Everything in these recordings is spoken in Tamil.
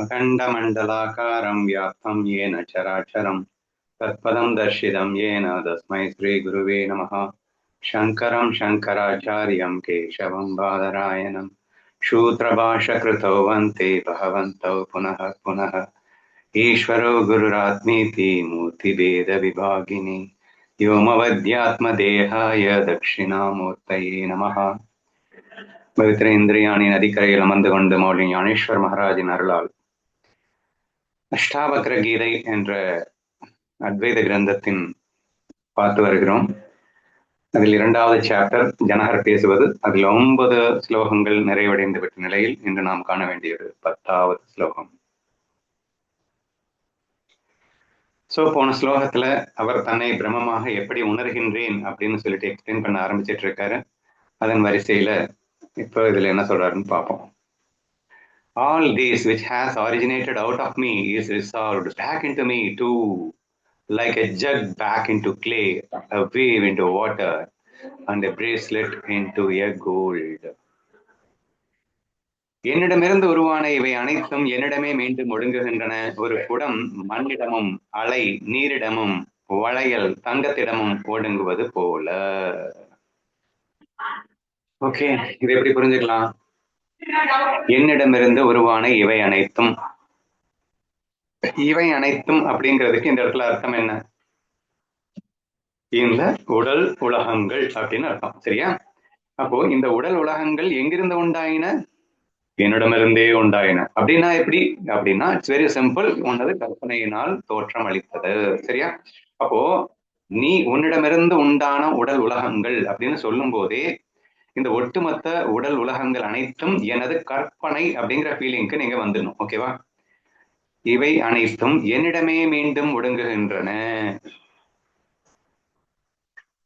अखण्डमण्डलाकारं व्याप्तं येन चराचरं तत्पदं दर्शितं येन तस्मै श्रीगुरुवे नमः। शङ्करं शङ्कराचार्यं केशवं बादरायणं शूद्रभाषकृतौ वन्ते भगवन्तौ पुनः पुनः। ईश्वरो गुरुरात्मेति मूर्तिभेदविभागिने व्योमवद्यात्मदेहाय दक्षिणामूर्तये नमः। பவித்திர இந்திரியாணின் நதிக்கரையில் அமர்ந்து கொண்டு மௌலி ஞானேஸ்வர் மகாராஜின் அருளால் அஷ்டாவக்ர கீதை என்ற அத்வைத கிரந்தத்தின் பார்த்து வருகிறோம். அதில் 2வது சாப்டர் ஜனகர் பேசுவது. அதில் 9 ஸ்லோகங்கள் நிறைவடைந்து விட்ட நிலையில் இன்று நாம் காண வேண்டியது 10வது ஸ்லோகம். போன ஸ்லோகத்துல அவர் தன்னை பிரம்மமாக எப்படி உணர்கின்றேன் அப்படின்னு சொல்லிட்டு எக்ஸ்பிளைன் பண்ண ஆரம்பிச்சிட்டு இருக்காரு. அதன் வரிசையில இப்போ இதுல என்ன சொல்றாருன்னு பார்ப்போம். All this which has originated out of me is resolved back into me too, like a jug back into clay, a wave into water, and a bracelet into a gold. என்னிடமிருந்து உருவான இவை அனைத்தும் என்னிடமே மீண்டும் ஒடுங்குகின்றன. ஒரு குடம் மண்ணிடமும் அலை நீரிடமும் வளையல் தங்கத்திடமும் ஒடுங்குவது போல. ஓகே, இது எப்படி புரிஞ்சுக்கலாம்? என்னிடமிருந்து உருவான இவை அனைத்தும், இவை அனைத்தும் அப்படிங்கிறதுக்கு இந்த இடத்துல அர்த்தம் என்ன? இந்த உடல் உலகங்கள் அப்படின்னு அர்த்தம். சரியா? அப்போ இந்த உடல் உலகங்கள் எங்கிருந்து உண்டாயின? என்னிடமிருந்தே உண்டாயின. அப்படின்னா எப்படி அப்படின்னா இட்ஸ் வெரி சிம்பிள். உன்னது கற்பனையினால் தோற்றம் அளித்தது. சரியா? அப்போ நீ உன்னிடமிருந்து உண்டான உடல் உலகங்கள் அப்படின்னு சொல்லும் போதே இந்த ஒட்டுமொத்த உடல் உலகங்கள் அனைத்தும் எனது கற்பனை அப்படிங்கிற ஃபீலிங்க்கு நீங்க வந்துடணும். ஓகேவா? இவை அனைத்தும் என்னிடமே மீண்டும் ஒடுங்குகின்றன.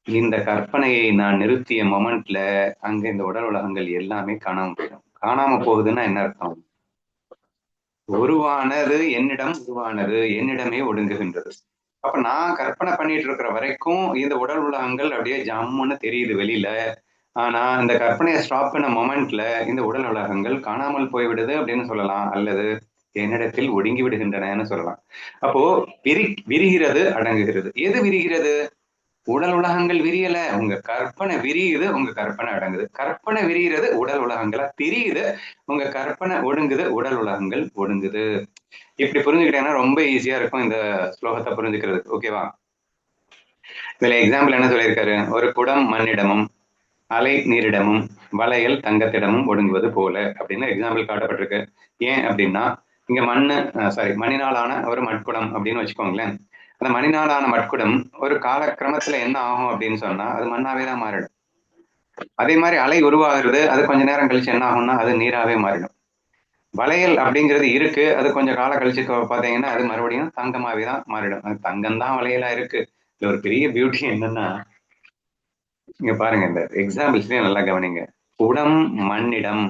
இந்த கற்பனையை நான் நிறுத்திய மொமெண்ட்ல அங்க இந்த உடல் உலகங்கள் எல்லாமே காணாம போயிடும். காணாம போகுதுன்னா என்ன அர்த்தம்? உருவானது என்னிடம், உருவானது என்னிடமே ஒடுங்குகின்றது. அப்ப நான் கற்பனை பண்ணிட்டு இருக்கிற வரைக்கும் இந்த உடல் உலகங்கள் அப்படியே ஜம்முன்னு தெரியுது வெளியில. ஆனா இந்த கற்பனையை ஸ்டாப் பண்ண மொமெண்ட்ல இந்த உடல் உலகங்கள் காணாமல் போய்விடுது அப்படின்னு சொல்லலாம், அல்லது என்னிடத்தில் ஒடுங்கி விடுகின்றன சொல்லலாம். அப்போ விரிகிறது, அடங்குகிறது. எது விரிகிறது? உடல் உலகங்கள் விரியல, உங்க கற்பனை விரியுது, உங்க கற்பனை அடங்குது. கற்பனை விரிகிறது, உடல் உலகங்களா தெரியுது, உங்க கற்பனை ஒடுங்குது, உடல் உலகங்கள் ஒடுங்குது. இப்படி புரிஞ்சுக்கிட்டேன்னா ரொம்ப ஈஸியா இருக்கும் இந்த ஸ்லோகத்தை புரிஞ்சுக்கிறது. ஓகேவா? இதுல எக்ஸாம்பிள் என்ன சொல்லியிருக்காரு? ஒரு குடம் மண்ணிடமும் அலை நீரிடமும் வளையல் தங்கத்திடமும் ஒடுங்குவது போல அப்படின்னு எக்ஸாம்பிள் காட்டப்பட்டிருக்கு. ஏன் அப்படின்னா இங்க மண்ணினாலான ஒரு மட்குடம் அப்படின்னு வச்சுக்கோங்களேன். அந்த மண்ணினாலான மட்குடம் ஒரு காலக்கிரமத்துல என்ன ஆகும் அப்படின்னு சொன்னா அது மண்ணாவே தான் மாறிடும். அதே மாதிரி அலை உருவாகிறது, அது கொஞ்ச நேரம் கழிச்சு என்ன ஆகும்னா அது நீராவே மாறிடும். வளையல் அப்படிங்கிறது இருக்கு, அது கொஞ்சம் காலம் கழிச்சு பாத்தீங்கன்னா அது மறுபடியும் தங்கமாவே தான் மாறிடும். அது தங்கம் தான் வளையலா இருக்கு. இதுல ஒரு பெரிய பியூட்டி என்னன்னா, இங்க பாருங்க, இந்த எக்ஸாம்பிள்ஸ்லயே நல்லா கவனிங்க. குடம் மண்ணிடம்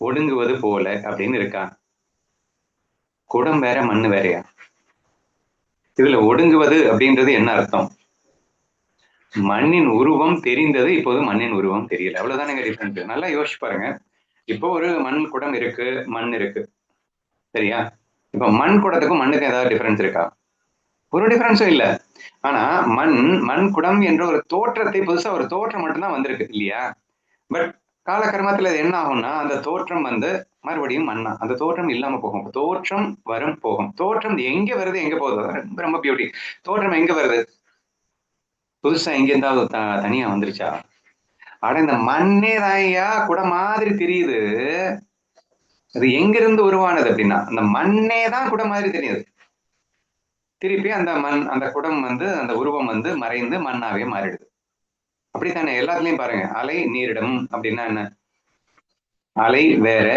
ஒடுங்குவது போல அப்படின்னு இருக்கா? குடம் வேற மண்ணு வேறையா? இதுல ஒடுங்குவது அப்படின்றது என்ன அர்த்தம்? மண்ணின் உருவம் தெரிந்தது, இப்போது மண்ணின் உருவம் தெரியல. அவ்வளவுதானே டிஃபரன்ஸ். நல்லா யோசிச்சு பாருங்க. இப்போ ஒரு மண் குடம் இருக்கு, மண் இருக்கு. சரியா? இப்போ மண் குடத்துக்கும் மண்ணுக்கும் ஏதாவது டிஃபரன்ஸ் இருக்கா? ஒரு டிஃபரன்ஸும் இல்ல. ஆனா மண் குடம் என்ற ஒரு தோற்றத்தை, புதுசா ஒரு தோற்றம் மட்டும்தான் வந்திருக்கு இல்லையா? பட் காலக்கிரமத்துல என்ன ஆகும்னா அந்த தோற்றம் மறுபடியும் மண்ணா, அந்த தோற்றம் இல்லாம போகும். தோற்றம் வரும் போகும். தோற்றம் எங்க வருது எங்க போகுது? ரொம்ப பியூட்டி. தோற்றம் எங்க வருது? புதுசா எங்க இருந்தாவது தனியா வந்துருச்சா? ஆனா இந்த மண்ணே தாயா குட மாதிரி தெரியுது. அது எங்க இருந்து உருவானது அப்படின்னா அந்த மண்ணே தான் குட மாதிரி தெரியுது. திருப்பி அந்த அந்த குடம் அந்த உருவம் மறைந்து மண்ணாவே மாறிடுது. அப்படித்தானே எல்லாத்துலயும் பாருங்க. அலை நீரிடம் அப்படின்னா என்ன? அலை வேற,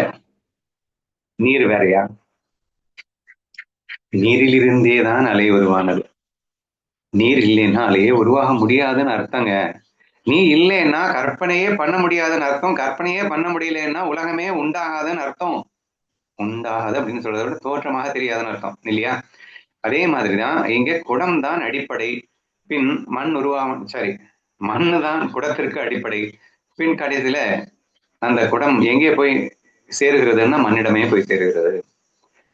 நீர் வேறையா? நீரிலிருந்தே தான் அலை உருவானது. நீர் இல்லைன்னா அலையே உருவாக முடியாதுன்னு அர்த்தங்க. நீ இல்லைன்னா கற்பனையே பண்ண முடியாதுன்னு அர்த்தம். கற்பனையே பண்ண முடியலன்னா உலகமே உண்டாகாதுன்னு அர்த்தம். உண்டாகாது அப்படின்னு சொல்றத விட தோற்றமாக தெரியாதுன்னு அர்த்தம் இல்லையா? அதே மாதிரிதான் இங்க குடம் தான் அடிப்படை, பின் மண் மண்ணு தான் குடத்திற்கு அடிப்படை, பின் கடைசியில அந்த குடம் எங்கே போய் சேருகிறதுன்னா மண்ணிடமே போய் சேருகிறது.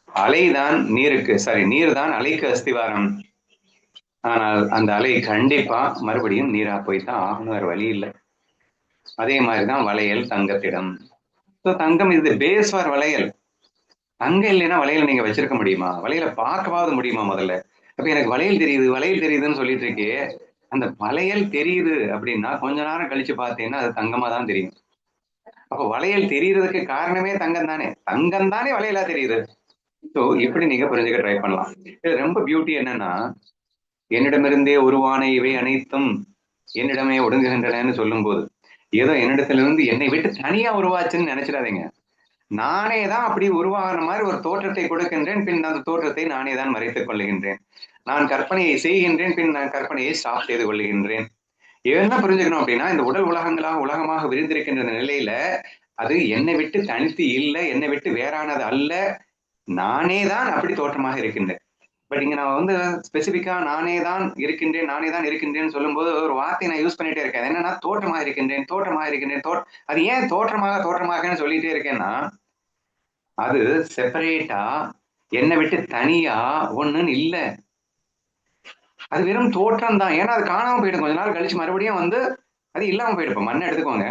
அலைதான் நீருக்கு, நீர் தான் அலைக்கு அஸ்திவாரம். ஆனால் அந்த அலை கண்டிப்பா மறுபடியும் நீரா போய் தான் ஆகணும், வேற வழி இல்லை. அதே மாதிரிதான் வளையல் தங்கத்திடம். தங்கம் இது பேஸ் ஃபார் வளையல். தங்கம் இல்லைன்னா வளையல் நீங்க வச்சிருக்க முடியுமா? வளையல பார்க்கவாவது முடியுமா முதல்ல? அப்ப எனக்கு வளையல் தெரியுது, வளையல் தெரியுதுன்னு சொல்லிட்டு இருக்கே, அந்த வளையல் தெரியுது அப்படின்னா கொஞ்ச நேரம் கழிச்சு பார்த்தீங்கன்னா அது தங்கமா தான் தெரியும். அப்ப வளையல் தெரியறதுக்கு காரணமே தங்கம் தானே. தங்கம் தானே வளையலா தெரியுது. ஸோ இப்படி நீங்க புரிஞ்சுக்க ட்ரை பண்ணலாம். இது ரொம்ப பியூட்டி என்னன்னா, என்னிடமிருந்தே உருவான இவை அனைத்தும் என்னிடமே ஒடுங்குகின்றனன்னு சொல்லும் போது, ஏதோ என்னிடத்திலிருந்து என்னை விட்டு தனியா உருவாச்சுன்னு நினைச்சிடாதீங்க. நானே தான் அப்படி உருவாகிற மாதிரி ஒரு தோற்றத்தை கொடுக்கின்றேன், பின் அந்த தோற்றத்தை நானே தான் மறைத்துக் கொள்ளுகின்றேன். நான் கற்பனையை செய்கின்றேன், பின் நான் கற்பனையை ஸ்டாப் செய்து கொள்ளுகின்றேன். என்ன புரிஞ்சுக்கணும் அப்படின்னா, இந்த உடல் உலகமாக விரிந்திருக்கின்ற நிலையில அது என்னை விட்டு தனித்து இல்லை, என்னை விட்டு வேறானது அல்ல, நானே தான் அப்படி தோற்றமாக இருக்கின்றேன். பட் இங்க நான் வந்து ஸ்பெசிபிக்கா நானே தான் இருக்கின்றேன்னு சொல்லும்போது ஒரு வார்த்தையை நான் யூஸ் பண்ணிட்டே இருக்கேன். என்னன்னா தோற்றமாக இருக்கின்றேன். அது ஏன் தோற்றமாகன்னு சொல்லிட்டே இருக்கேன்னா, அது செப்பரேட்டா என்னை விட்டு தனியா ஒண்ணுன்னு இல்ல. அது வெறும் தோற்றம் தான். ஏன்னா அது காணாம போயிடும். கொஞ்ச நாள் கழிச்சு மறுபடியும் வந்து அது இல்லாம போயிடும். இப்ப மண்ணை எடுத்துக்கோங்க.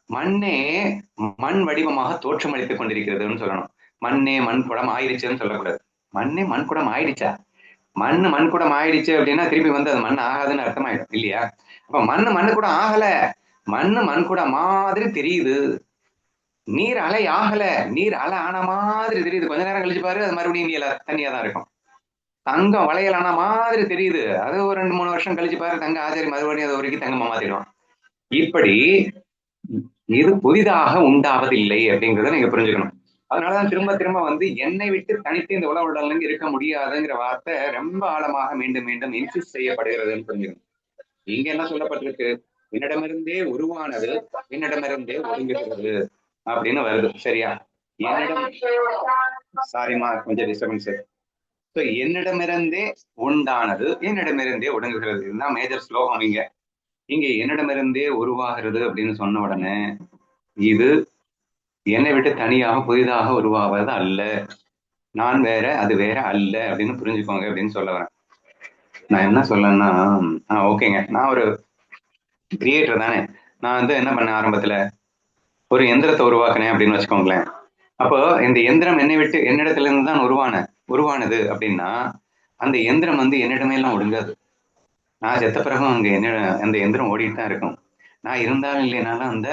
மண்ணே மண் வடிவமாக தோற்றமளித்துக் கொண்டிருக்கிறதுன்னு சொல்லணும். மண்ணே மண் குடம் ஆயிடுச்சுன்னு சொல்லக்கூடாது. மண்ணே மண் குடம் ஆயிடுச்சா? மண் குடம் ஆயிடுச்சு அப்படின்னா திருப்பி வந்து அது மண் ஆகாதுன்னு அர்த்தமாயிடும் இல்லையா? அப்ப மண்ணு கூட ஆகல. மண் கூட மாதிரி தெரியுது. நீர் அலை ஆகல. நீர் அலை ஆன மாதிரி தெரியுது. கொஞ்ச நேரம் கழிச்சு பாரு, அது மறுபடியும் நீல தண்ணியா தான் இருக்கும். தங்கம் வளையல் ஆன மாதிரி தெரியுது. அது ஒரு 2-3 வருஷம் கழிச்சு பாரு, தங்க ஆச்சரியம் மறுபடியும் அது வரைக்கும் தங்கமா மாத்திடுவான். இப்படி இது புதிதாக உண்டாவதில்லை அப்படிங்கிறத நீங்க புரிஞ்சுக்கணும். அதனாலதான் திரும்ப திரும்ப வந்து என்னை விட்டு தனித்து இந்த உலக உடல் இருக்க முடியாதுங்கிற வார்த்தை ரொம்ப ஆழமாக மீண்டும் மீண்டும் இன்சிஸ்ட் செய்யப்படுகிறதுன்னு புரிஞ்சுக்கணும். இங்க என்ன சொல்லப்பட்டிருக்கு? என்னிடமிருந்தே உருவானது என்னிடமிருந்தே ஒதுங்குகிறது அப்படின்னு வருது. சரியா? என்னிடம் சாரிமா கொஞ்சம் டிஸ்டர்பன்ஸ். என்னிடமிருந்தே உண்டானது என்னிடமிருந்தே ஒடுங்குகிறது. இதுதான் மேஜர் ஸ்லோகம். இங்க என்னிடமிருந்தே உருவாகிறது அப்படின்னு சொன்ன உடனே இது என்னை விட்டு தனியாக புதிதாக உருவாவது அல்ல. நான் வேற அது வேற அல்ல அப்படின்னு புரிஞ்சுக்கோங்க அப்படின்னு சொல்ல வரேன். நான் என்ன சொல்லன்னா, ஓகேங்க, நான் ஒரு கிரியேட்டர் தானே. நான் வந்து என்ன பண்ணேன், ஆரம்பத்துல ஒரு எந்திரத்தை உருவாக்கினேன் அப்படின்னு வச்சுக்கோங்களேன். அப்போ இந்த எந்திரம் என்னை விட்டு என்னிடத்துல இருந்து தான் உருவானது அப்படின்னா அந்த எந்திரம் வந்து என்னிடமே எல்லாம் ஒடுங்காது. நான் செத்த பிறகும் அங்க அந்த எந்திரம் ஓடிட்டு தான் இருக்கும். நான் இருந்தாலும் இல்லைனாலும் அந்த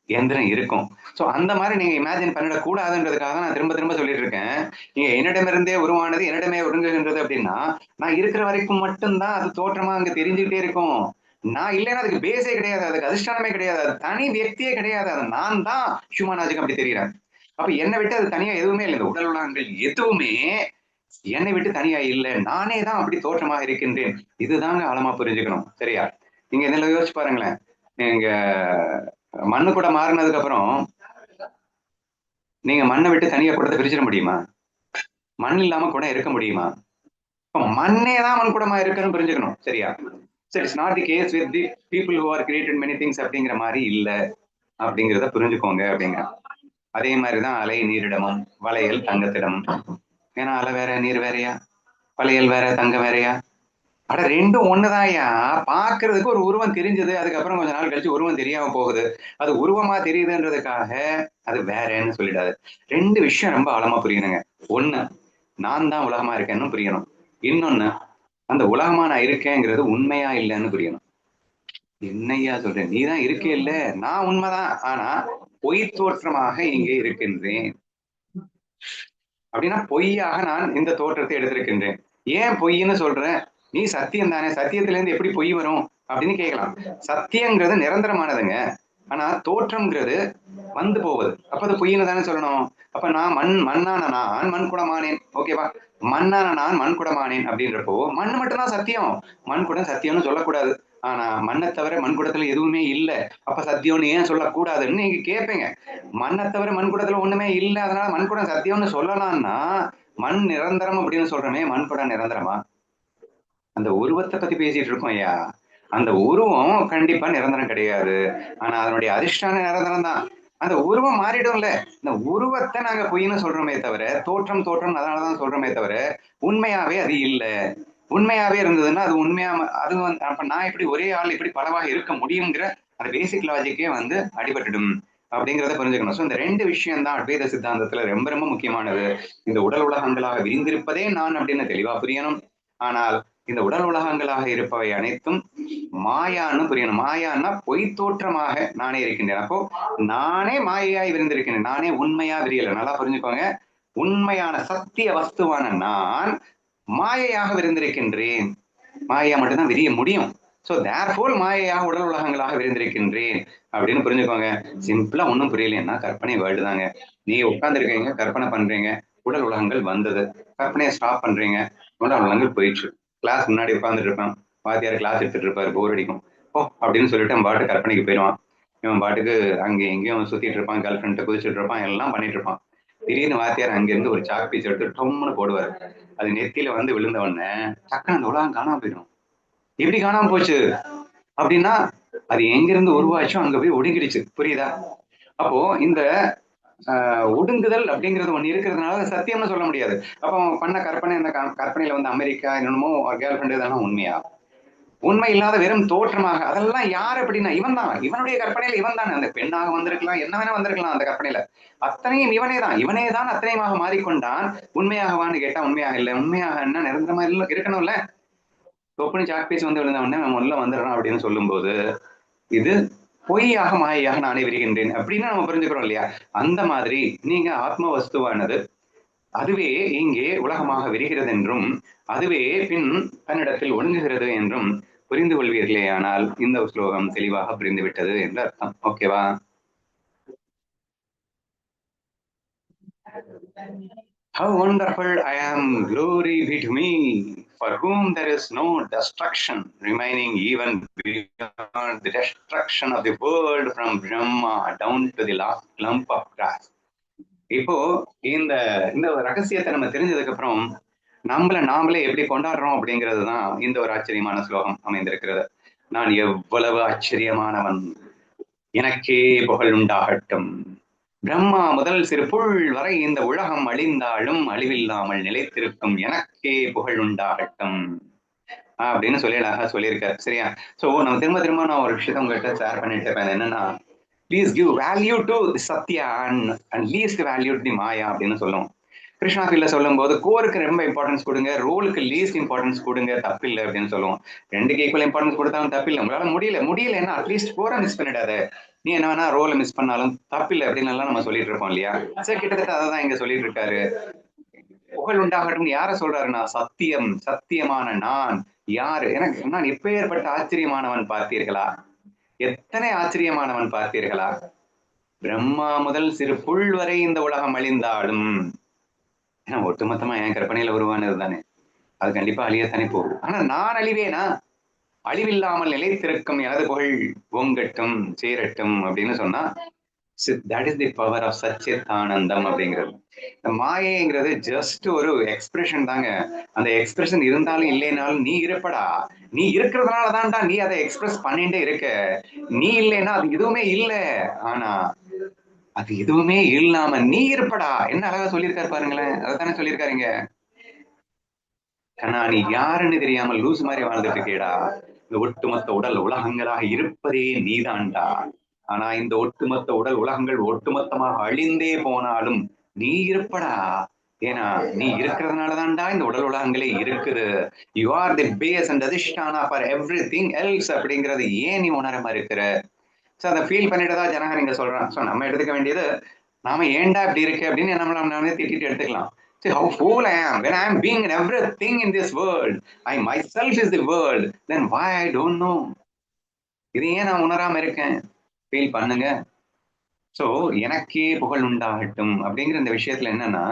எந்திரம் இருக்கும். ஸோ அந்த மாதிரி நீங்க இமேஜின் பண்ணிடக்கூடாதுன்றதுக்காக நான் திரும்ப திரும்ப சொல்லிட்டு இருக்கேன். நீங்க என்னிடமிருந்தே உருவானது என்னிடமே ஒடுங்குகின்றது அப்படின்னா நான் இருக்கிற வரைக்கும் மட்டும்தான் அது தோற்றமா அங்க தெரிஞ்சுக்கிட்டே இருக்கும். நான் இல்லைன்னா அதுக்கு பேஸே கிடையாது, அதுக்கு அதிஷ்டானமே கிடையாது, அது தனி வியக்தியே கிடையாது. அது நான் தான் ஹியூமனாஜுக்கு அப்படி தெரிகிறேன். அப்ப என்னை விட்டு அது தனியா எதுவுமே இல்லை. இந்த உடல் உலகங்கள் எதுவுமே என்னை விட்டு தனியா இல்லை, நானே தான் அப்படி தோற்றமாக இருக்கின்றேன். இதுதாங்க ஆழமா புரிஞ்சுக்கணும். சரியா? நீங்க இதெல்லாம் யோசிச்சு பாருங்களேன். நீங்க மண்ணு கூட மாறினதுக்கு அப்புறம் நீங்க மண்ணை விட்டு தனியா கூடத்தை பிரிச்சிட முடியுமா? மண் இல்லாம கூட இருக்க முடியுமா? மண்ணே தான் மண் கூடமா இருக்குன்னு புரிஞ்சுக்கணும். சரியா? சரி, it's not the case with the people who are created many things அப்படிங்கிற மாதிரி இல்ல அப்படிங்கிறத புரிஞ்சுக்கோங்க அப்படிங்கிற. அதே மாதிரிதான் அலை நீரிடமும் வளையல் தங்கத்திடமும். ஏன்னா அலை வேற நீர் வேறையா, வளையல் வேற தங்கம் வேறையா? அட ரெண்டும் ஒண்ணுதான்யா. பாக்குறதுக்கு ஒரு உருவம் தெரிஞ்சது, அதுக்கப்புறம் கொஞ்ச நாள் கழிச்சு உருவம் தெரியாம போகுது. அது உருவமா தெரியுதுன்றதுக்காக அது வேறன்னு சொல்லிடாது. ரெண்டு விஷயம் ரொம்ப ஆழமா புரியணுங்க. ஒண்ணு, நான் தான் உலகமா இருக்கேன்னு புரியணும். இன்னொன்னு, அந்த உலகமா நான் இருக்கேங்கிறது உண்மையா இல்லைன்னு புரியணும். என்னையா சொல்றேன், நீதான் இருக்கே இல்ல, நான் உண்மைதான், ஆனா பொய் தோற்றமாக இங்கே இருக்கின்றேன் அப்படின்னா பொய்யாக நான் இந்த தோற்றத்தை எடுத்திருக்கின்றேன். ஏன் பொய்ன்னு சொல்றேன்? நீ சத்தியம் தானே, சத்தியத்துல இருந்து எப்படி பொய் வரும் அப்படின்னு கேட்கலாம். சத்தியங்கிறது நிரந்தரமானதுங்க, ஆனா தோற்றம்ங்கிறது வந்து போவது. அப்ப அது பொய்ன்னு தானே சொல்லணும். அப்ப நான் மண்ணான நான் மண் குடமானேன், ஓகேவா? மண்ணான நான் மண் குடமானேன் அப்படின்றப்போ மண் மட்டும்தான் சத்தியம், மண் குடம் சத்தியம்னு சொல்லக்கூடாது. ஆனா மண்ணை தவிர மண் குடத்துல எதுவுமே இல்லை, அப்ப சத்தியம்னு ஏன் சொல்லக்கூடாதுன்னு நீங்க கேட்பீங்க. மண்ணை தவிர மண் குடத்துல ஒண்ணுமே இல்லை, அதனால மண் குடம் சத்தியம்னு சொல்லலாம்னா மண் நிரந்தரம் அப்படின்னு சொல்றோமே, மண் குடம் நிரந்தரமா? அந்த உருவத்தை பத்தி பேசிட்டு இருக்கோம் ஐயா. அந்த உருவம் கண்டிப்பா நிரந்தரம் கிடையாது, ஆனா அதனுடைய அதிஷ்டான நிரந்தரம் தான். அந்த உருவம் மாறிடும்ல. இந்த உருவத்தை நாங்க பொய்ன்னு சொல்றோமே தவிர, தோற்றம் தோற்றம் அதனாலதான் சொல்றோமே தவிர, உண்மையாவே அது இல்ல. உண்மையாவே இருந்ததுன்னா அது உண்மையா அது வந்து அப்ப நான் இப்படி ஒரே ஆள் இப்படி பலவாக இருக்க முடியுங்கிற அந்த பேசிக் லாஜிக்கே வந்து அடிபட்டுடும் அப்படிங்கிறத புரிஞ்சுக்கணும். ஸோ இந்த ரெண்டு விஷயம் தான் அத்வைத சித்தாந்தத்துல ரொம்ப ரொம்ப முக்கியமானது. இந்த உடல் உலகங்களாக விரிந்திருப்பதே நான் அப்படின்னு தெளிவா புரியணும். ஆனால் இந்த உடல் உலகங்களாக இருப்பவை அனைத்தும் மாயான்னு புரியணும். மாயான்னா பொய் தோற்றமாக நானே இருக்கின்றேன். அப்போ நானே மாயையாய் விரிந்திருக்கின்றேன். நானே உண்மையா விரியல. நல்லா புரிஞ்சுக்கோங்க. உண்மையான சத்திய வஸ்துவான நான் மாயையாக விரிந்திருக்கின்றேன். மாயா மட்டும்தான் விரிய முடியும். சோ தேர்ஃபோர் மாயையாக உடல் உலகங்களாக விரிந்திருக்கின்றேன் அப்படின்னு புரிஞ்சுக்கோங்க. சிம்பிளா ஒன்றும் புரியலைன்னா கற்பனை வேர்ல்டு தாங்க. நீ உட்கார்ந்துருக்கீங்க, கற்பனை பண்றீங்க, உடல் உலகங்கள் வந்தது, கற்பனையை ஸ்டாப் பண்றீங்க, உடல் உலகங்கள் போயிடுச்சு. கிளாஸ் முன்னாடி உட்கார்ந்துட்டு இருப்பான், வாத்தியார் கிளாஸ் எடுத்துட்டு இருப்பாரு, போர் அடிக்கும், ஓ அப்படின்னு சொல்லிட்டு அவன் பாட்டு கற்பனைக்கு போயிடுவான். இவன் பாட்டுக்கு அங்கே எங்கேயும் சுத்திட்டு இருப்பான், கேர்ள் ஃப்ரெண்ட் குதிச்சுட்டு இருப்பான், எல்லாம் பண்ணிட்டு இருப்பான். திடீர்னு வாத்தியார் அங்கிருந்து ஒரு சாக் பீஸ் எடுத்து டொம்னு போடுவாரு. அது நெத்தியில வந்து விழுந்த உடனே டக்குனு அந்த உலகம் காணாம போயிடும். எப்படி காணாம போச்சு அப்படின்னா அது எங்கிருந்து உருவாச்சோ அங்க போய் ஒடுங்கிடுச்சு. புரியுதா? அப்போ இந்த ஒடுங்குதல் அப்படிங்கிறது ஒண்ணு இருக்கிறதுனால சத்தியம்னு சொல்ல முடியாது. அப்போ அவன் பண்ண கற்பனை, அந்த கற்பனையில வந்து அமெரிக்கா என்னமோ கேர்ள் ஃப்ரெண்ட் இதெல்லாம் உண்மையா? உண்மை இல்லாத வெறும் தோற்றமாக. அதெல்லாம் யார் அப்படின்னா இவன் தான். இவனுடைய கற்பனையில இவன் தானே. அந்த பெண்ணாக வந்திருக்கலாம், என்ன வேணா வந்திருக்கலாம் அந்த கற்பனையில. அத்தனையும் இவனே தான். இவனே தான் அத்தனையுமாக மாறிக்கொண்டான். உண்மையாகவான்னு கேட்டா உண்மையாக இல்லை. உண்மையாக என்ன நிரந்தரமா இருக்கணும்ல. தொப்புனு சாக் பீஸ் வந்து விழுந்த உடனே அவன் உள்ள வந்துடுறான் அப்படின்னு சொல்லும்போது இது பொய்யாக மாயையாக நானே விரிகின்றேன் அப்படின்னு நம்ம புரிஞ்சுக்கிறோம் இல்லையா? அந்த மாதிரி நீங்க ஆத்ம வஸ்துவானது அதுவே இங்கே உலகமாக விரிகிறது என்றும் அதுவே பின் தன்னிடத்தில் ஒடுங்குகிறது என்றும் புரிந்து கொள்வீர்களே. ஆனால் இந்த ஸ்லோகம் தெளிவாக புரிந்துவிட்டது என்று அர்த்தம். ஓகேவா? How wonderful I am, glory be to me, for whom there is no destruction remaining even beyond the destruction of the world from Brahma down to the last clump of grass. இப்போ இந்த இந்த ரகசியத்தை நம்ம தெரிஞ்சதுக்கு அப்புறம் நம்மள நாமளே எப்படி கொண்டாடுறோம் அப்படிங்கிறது தான் இந்த ஒரு ஆச்சரியமான ஸ்லோகம் அமைந்திருக்கிறது. நான் எவ்வளவு ஆச்சரியமானவன், எனக்கே புகழ் உண்டாகட்டும். பிரம்மா முதல் சிறு புல் வரை இந்த உலகம் அழிந்தாலும் அழிவில்லாமல் நிலைத்திருக்கும் எனக்கே புகழ் உண்டாகட்டும் அப்படின்னு சொல்லி அழகா சொல்லியிருக்காரு. சரியா? சோ நம்ம திரும்ப திரும்ப நான் ஒரு விஷயத்த உங்ககிட்ட ஷேர் பண்ணிட்டு இருப்பேன். என்னன்னா, please give value to satya and least value to the maya அப்படின்னு சொல்லுவோம். கிருஷ்ணா ஃபீல்ட்ல சொல்லும் போது கோருக்கு ரொம்ப இம்பார்ட்டன்ஸ் கொடுங்க, ரோலுக்கு லீஸ்ட் இம்பார்ட்டன்ஸ் கொடுங்க, தப்பில்லை அப்படின்னு சொல்லுவோம். ரெண்டுக்கு ஈக்குவல் இம்பார்ட்டன்ஸ் கொடுத்தாலும் தப்பில்லை. உங்களால முடியலன்னா அட்லீஸ்ட் கோரை மிஸ் பண்ணிடாத, நீ என்ன வேணா ரோலை மிஸ் பண்ணாலும் தப்பில்லை அப்படின்னு எல்லாம் நம்ம சொல்லிட்டு இருக்கோம் இல்லையா? சரி, கிட்டத்தட்ட அதை தான் இங்க சொல்லிட்டு இருக்காரு. புகழ் உண்டாகட்டும் யார சொல்றாருன்னா, சத்தியம், சத்தியமான நான் யாரு, எனக்கு நான் எப்பேற்பட்ட ஆச்சரியமானவன் பார்த்தீர்களா? எத்தனை ஆச்சரியமானவன் பார்த்தீர்களா? பிரம்மா முதல் சிறு புல் வரை இந்த உலகம் அழிந்தாலும், ஏன்னா ஒட்டுமொத்தமா என் கற்பனையில உருவானது தானே, அது கண்டிப்பா அழியத்தானே போகுது. ஆனா நான் அழிவேனா? அழிவில்லாமல் நிலைத்திருக்கும் எனது புகழ் ஓங்கட்டும் சேரட்டும் அப்படின்னு சொன்னா that is the power of Sachidanandam அப்படிங்கிறது. இந்த மாயைங்கிறது ஜஸ்ட் ஒரு எக்ஸ்பிரஷன் தாங்க. அந்த எக்ஸ்பிரஷன் இருந்தாலும் இல்லைனாலும் நீ இருப்படா. நீ இருக்கிறதுனால தான்டா நீ அதை எக்ஸ்பிரஸ் பண்ணிட்டே இருக்க. நீ இல்லைன்னா அது எதுவுமே இல்லை. ஆனா அது எதுவுமே இல்லாம நீ இருப்படா. என்ன அழகா சொல்லியிருக்காரு பாருங்களேன். அதைத்தானே சொல்லியிருக்காருங்க. கண்ணா, நீ யாருன்னு தெரியாமல் லூஸ் மாதிரி வாழ்ந்துட்டு இருக்கேடா. இந்த ஒட்டுமொத்த உடல் உலகங்களாக இருப்பதே நீதான்டா. ஆனா இந்த ஒட்டுமொத்த உடல் உலகங்கள் ஒட்டுமொத்தமாக அழிந்தே போனாலும் நீ இருப்படா. ஏன்னா நீ இருக்கிறதுனாலதான்டா இந்த உடல் உலகங்களே இருக்குது. You are the base and adhishthana for everything else அப்படிங்கிறது ஏன் நீ உணரமா இருக்கிற? ஸோ அதை ஃபீல் பண்ணிட்டு தான் ஜனங்க நீங்க சொல்றான். ஸோ நம்ம எடுத்துக்க வேண்டியது, நாம ஏன்டா இப்படி இருக்கு அப்படின்னு நம்மள திட்டிட்டு எடுத்துக்கலாம். See how fool I am when I am being everything in this world. I myself is the world. Then why I don't know? இது ஏன் நான் உணராம இருக்கேன்? ஃபீல் பண்ணுங்க. சோ எனக்கே புகழ் உண்டாகட்டும் அப்படிங்கிற இந்த விஷயத்துல என்னன்னா,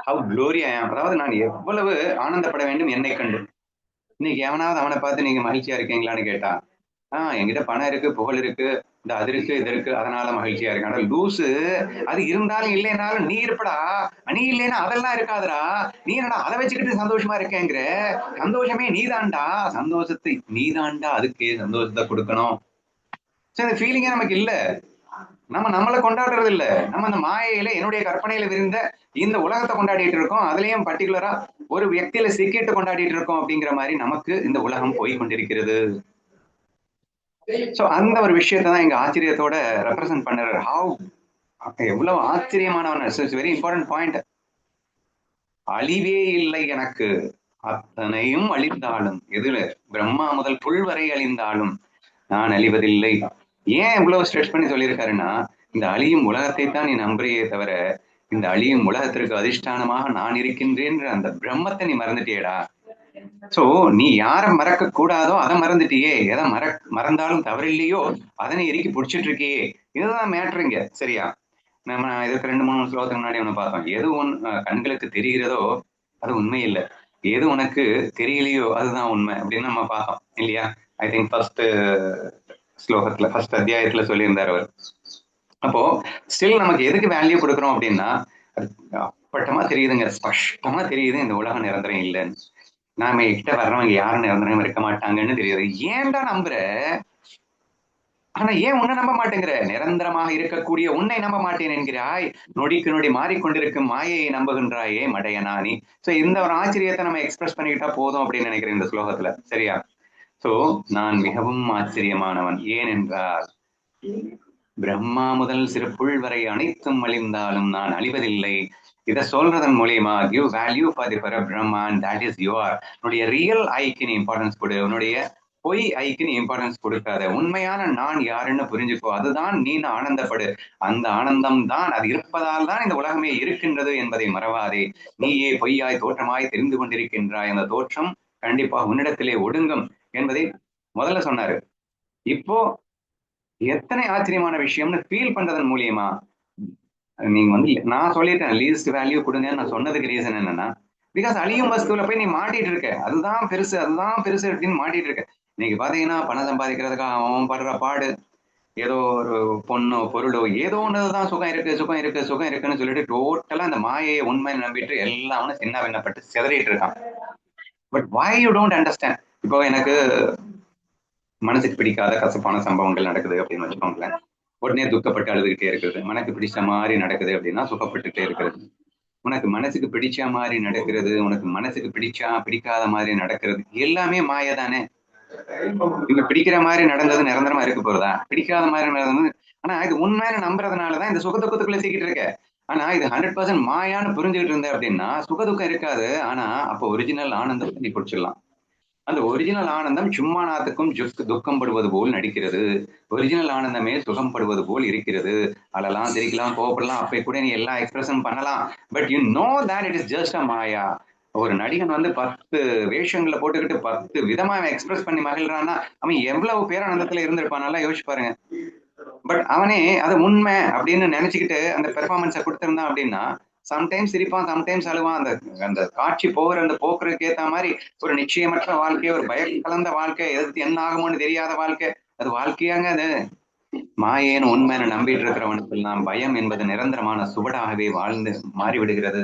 ஹவ் க்ளோரி ஐ ஆம், அதாவது நான் எவ்வளவு ஆனந்தப்பட வேண்டும் என்னை கண்டு. இன்னைக்கு எவனாவது அவனை பார்த்து நீங்க மகிழ்ச்சியா இருக்கீங்களான்னு கேட்டா, என்கிட்ட பணம் இருக்கு, புகழ் இருக்கு, இந்த அது இருக்கு, இது இருக்கு, அதனால மகிழ்ச்சியா இருக்கு. ஆனா லூசு, அது இருந்தாலும் இல்லைனாலும் நீ இருப்படா. நீ இல்லைன்னா அதெல்லாம் இருக்காதுடா. நீ என்னடா அதை வச்சுக்கிட்டு சந்தோஷமா இருக்கேங்கிற? சந்தோஷமே நீதான்டா. சந்தோஷத்தை நீதான்டா அதுக்கு சந்தோஷத்தை கொடுக்கணும். சரி, அந்த ஃபீலிங்கே நமக்கு இல்ல. நம்மளை கொண்டாடுறது இல்ல. நம்ம அந்த மாயையில என்னுடைய கற்பனையில விரிந்த இந்த உலகத்தை கொண்டாடிட்டு இருக்கோம். அதுலயும் பர்டிகுலரா ஒரு வியக்தியில சிக்கிட்டு கொண்டாடிட்டு இருக்கோம் அப்படிங்கிற மாதிரி நமக்கு இந்த உலகம் போய் கொண்டிருக்கிறது. சோ அந்த ஒரு விஷயத்தை தான் இங்க ஆச்சரியத்தோட ரெப்ரசென்ட் பண்ணுறாரு. எவ்வளவு ஆச்சரியமானவன். Very important point. அழிவே இல்லை எனக்கு, அத்தனையும் அழிந்தாலும், எதுல பிரம்மா முதல் புல் வரை அழிந்தாலும் நான் அழிவதில்லை. ஏன் இவ்வளவு ஸ்ட்ரெஸ் பண்ணி சொல்லியிருக்காருன்னா, இந்த அழியும் உலகத்தை தான் நீ நம்புறியே தவிர இந்த அழியும் உலகத்திற்கு அதிஷ்டானமாக நான் இருக்கின்றேன் அந்த பிரம்மத்தை நீ மறந்துட்டியேடா. சோ நீ யார மறக்க கூடாதோ அதை மறந்துட்டியே. எதை மறந்தாலும் தவறில்லையோ அதனை இறுக்கி பிடிச்சிட்டு இருக்கியே. இதுதான் மேட்ருங்க. சரியா? நம்ம இதுக்கு 2-3 ஸ்லோகத்துக்கு முன்னாடி ஒண்ணு பார்த்தோம். எது கண்களுக்கு தெரிகிறதோ அது உண்மை இல்லை, எது உனக்கு தெரியலையோ அதுதான் உண்மை அப்படின்னு நம்ம பார்த்தோம் இல்லையா? ஐ திங்க் ஃபர்ஸ்ட் ஸ்லோகத்துல, ஃபர்ஸ்ட் அத்தியாயத்துல சொல்லியிருந்தார் அவர். அப்போ ஸ்டில் நமக்கு எதுக்கு வேல்யூ கொடுக்குறோம் அப்படின்னா, அது அப்பட்டமா தெரியுதுங்க, ஸ்பஷ்டமா தெரியுது இந்த உலகம் நிரந்தரம் இல்லைன்னு. நாம கிட்ட வர்றவங்க யாரும் நிரந்தரம் இருக்க மாட்டாங்கன்னு தெரியுது. ஏன்டா நம்புற? ஆனா ஏன் உன்னை நம்ப மாட்டேங்கிற? நிரந்தரமாக இருக்கக்கூடிய உன்னை நம்ப மாட்டேன் என்கிறாய். நொடிக்கு நொடி மாறிக்கொண்டிருக்கும் மாயையை நம்புகின்றாயே மடையனானி. சோ இந்த ஒரு ஆச்சரியத்தை நம்ம எக்ஸ்பிரஸ் பண்ணிக்கிட்டா போதும் அப்படின்னு நினைக்கிறேன் இந்த ஸ்லோகத்துல. சரியா? சோ நான் மிகவும் ஆச்சரியமானவன். ஏனென்றால் பிரம்மா முதல் சிறு புல் வரை அனைத்தும் அழிந்தாலும் நான் அழிவதில்லை. இதை சொல்றதன் மூலியமா give value for the Parabrahma and that is your. உன்னுடைய ரியல் ஐக்கு நீ இம்பார்ட்டன்ஸ் கொடு, உன்னுடைய பொய் ஐக்கு நீ இம்பார்ட்டன்ஸ் கொடுக்காத. உண்மையான நான் யாருன்னு புரிஞ்சுக்கோ, அதுதான் நீ ஆனந்தப்படு. அந்த ஆனந்தம் தான், அது இருப்பதால் தான் இந்த உலகமே இருக்கின்றது என்பதை மறவாதே. நீயே பொய்யாய் தோற்றமாய் தெரிந்து கொண்டிருக்கின்றாய். அந்த தோற்றம் கண்டிப்பாக உன்னிடத்திலே ஒடுங்கும் என்பதை முதல்ல சொன்னாரு. இப்போ எத்தனை ஆச்சரியமான விஷயம்னு ஃபீல் பண்றதன் மூலியமா நீங்க நான் சொல்லிட்டேன் லீஸ்ட் வேல்யூ கொடுங்க. நான் சொன்னதுக்கு ரீசன் என்னன்னா, பிகாஸ் அழியும் வஸ்துல போய் நீ மாட்டிட்டு இருக்க. அதுதான் பெருசு, அதுதான் பெருசு அப்படின்னு மாட்டிட்டு இருக்க. இன்னைக்கு பாத்தீங்கன்னா பணம் சம்பாதிக்கிறதுக்காக அவன் படுற பாடு, ஏதோ ஒரு பொண்ணோ பொருளோ ஏதோ ஒண்ணுதான் சுகம் இருக்கு சுகம் இருக்கு சுகம் இருக்குன்னு சொல்லிட்டு டோட்டலா அந்த மாயையை உண்மை நம்பிட்டு எல்லாமே சின்ன விண்ணப்பட்டு சிதறிட்டு இருக்கான். But why you don't understand? இப்போ எனக்கு மனசுக்கு பிடிக்காத கசப்பான சம்பவங்கள் நடக்குது அப்படின்னு வச்சுக்கோங்களேன், உடனே துக்கப்பட்டு அழுதுகிட்டே இருக்கிறது. மனக்கு பிடிச்ச மாதிரி நடக்குது அப்படின்னா சுகப்பட்டுட்டே இருக்கிறது. உனக்கு மனசுக்கு பிடிச்ச மாதிரி நடக்கிறது, உனக்கு மனசுக்கு பிடிக்காத மாதிரி நடக்கிறது, எல்லாமே மாய தானே. இவங்க பிடிக்கிற மாதிரி நடந்தது நிரந்தரமா இருக்க போறதா? பிடிக்காத மாதிரி நடந்தது, ஆனா இது உண்மையான நம்புறதுனாலதான் இந்த சுகதுக்கத்துக்குள்ள சிக்கிட்டு இருக்க. ஆனா இது 100% மாயான்னு புரிஞ்சுக்கிட்டு இருந்த அப்படின்னா சுகதுக்கம் இருக்காது. ஆனா அப்ப ஒரிஜினல் ஆனந்தத்தை நீ பிடிச்சிடலாம். அந்த ஒரிஜினல் ஆனந்தம் சும்மா நாத்துக்கும் துக்கம் படுவது போல் நடிக்கிறது. ஒரிஜினல் ஆனந்தமே சுகம் படுவது போல் இருக்கிறது. அழலாம், சிரிக்கலாம், கோவப்படலாம், அப்ப கூட நீ எல்லா எக்ஸ்பிரஷன் பண்ணலாம். But you know that it is just a maya. ஒரு நடிகன் 10 வேஷங்களை போட்டுக்கிட்டு 10 விதமா அவன் எக்ஸ்பிரஸ் பண்ணி மகிழ்றான்னா அவன் எவ்வளவு பேரானந்தத்துல இருந்திருப்பான், நல்லா யோசிச்சு பாருங்க. பட் அவனே அது உண்மை அப்படின்னு நினைச்சுக்கிட்டு அந்த பெர்ஃபார்மன்ஸை கொடுத்திருந்தான் அப்படின்னா சம்டைம்ஸ் சிரிப்பான், சம்டைம்ஸ் அழுவான். அந்த அந்த காட்சி போகிற அந்த போக்குறதுக்கு ஏத்த மாதிரி ஒரு நிச்சயமற்ற வாழ்க்கை, ஒரு பயம் கலந்த வாழ்க்கை, எது என்ன ஆகுமோன்னு தெரியாத வாழ்க்கை, அது வாழ்க்கையாங்க அது? மாயேன்னு உண்மைன்னு நம்பிட்டு இருக்கிறவனுக்கு எல்லாம் பயம் என்பது நிரந்தரமான சுவடாகவே வாழ்ந்து மாறிவிடுகிறது.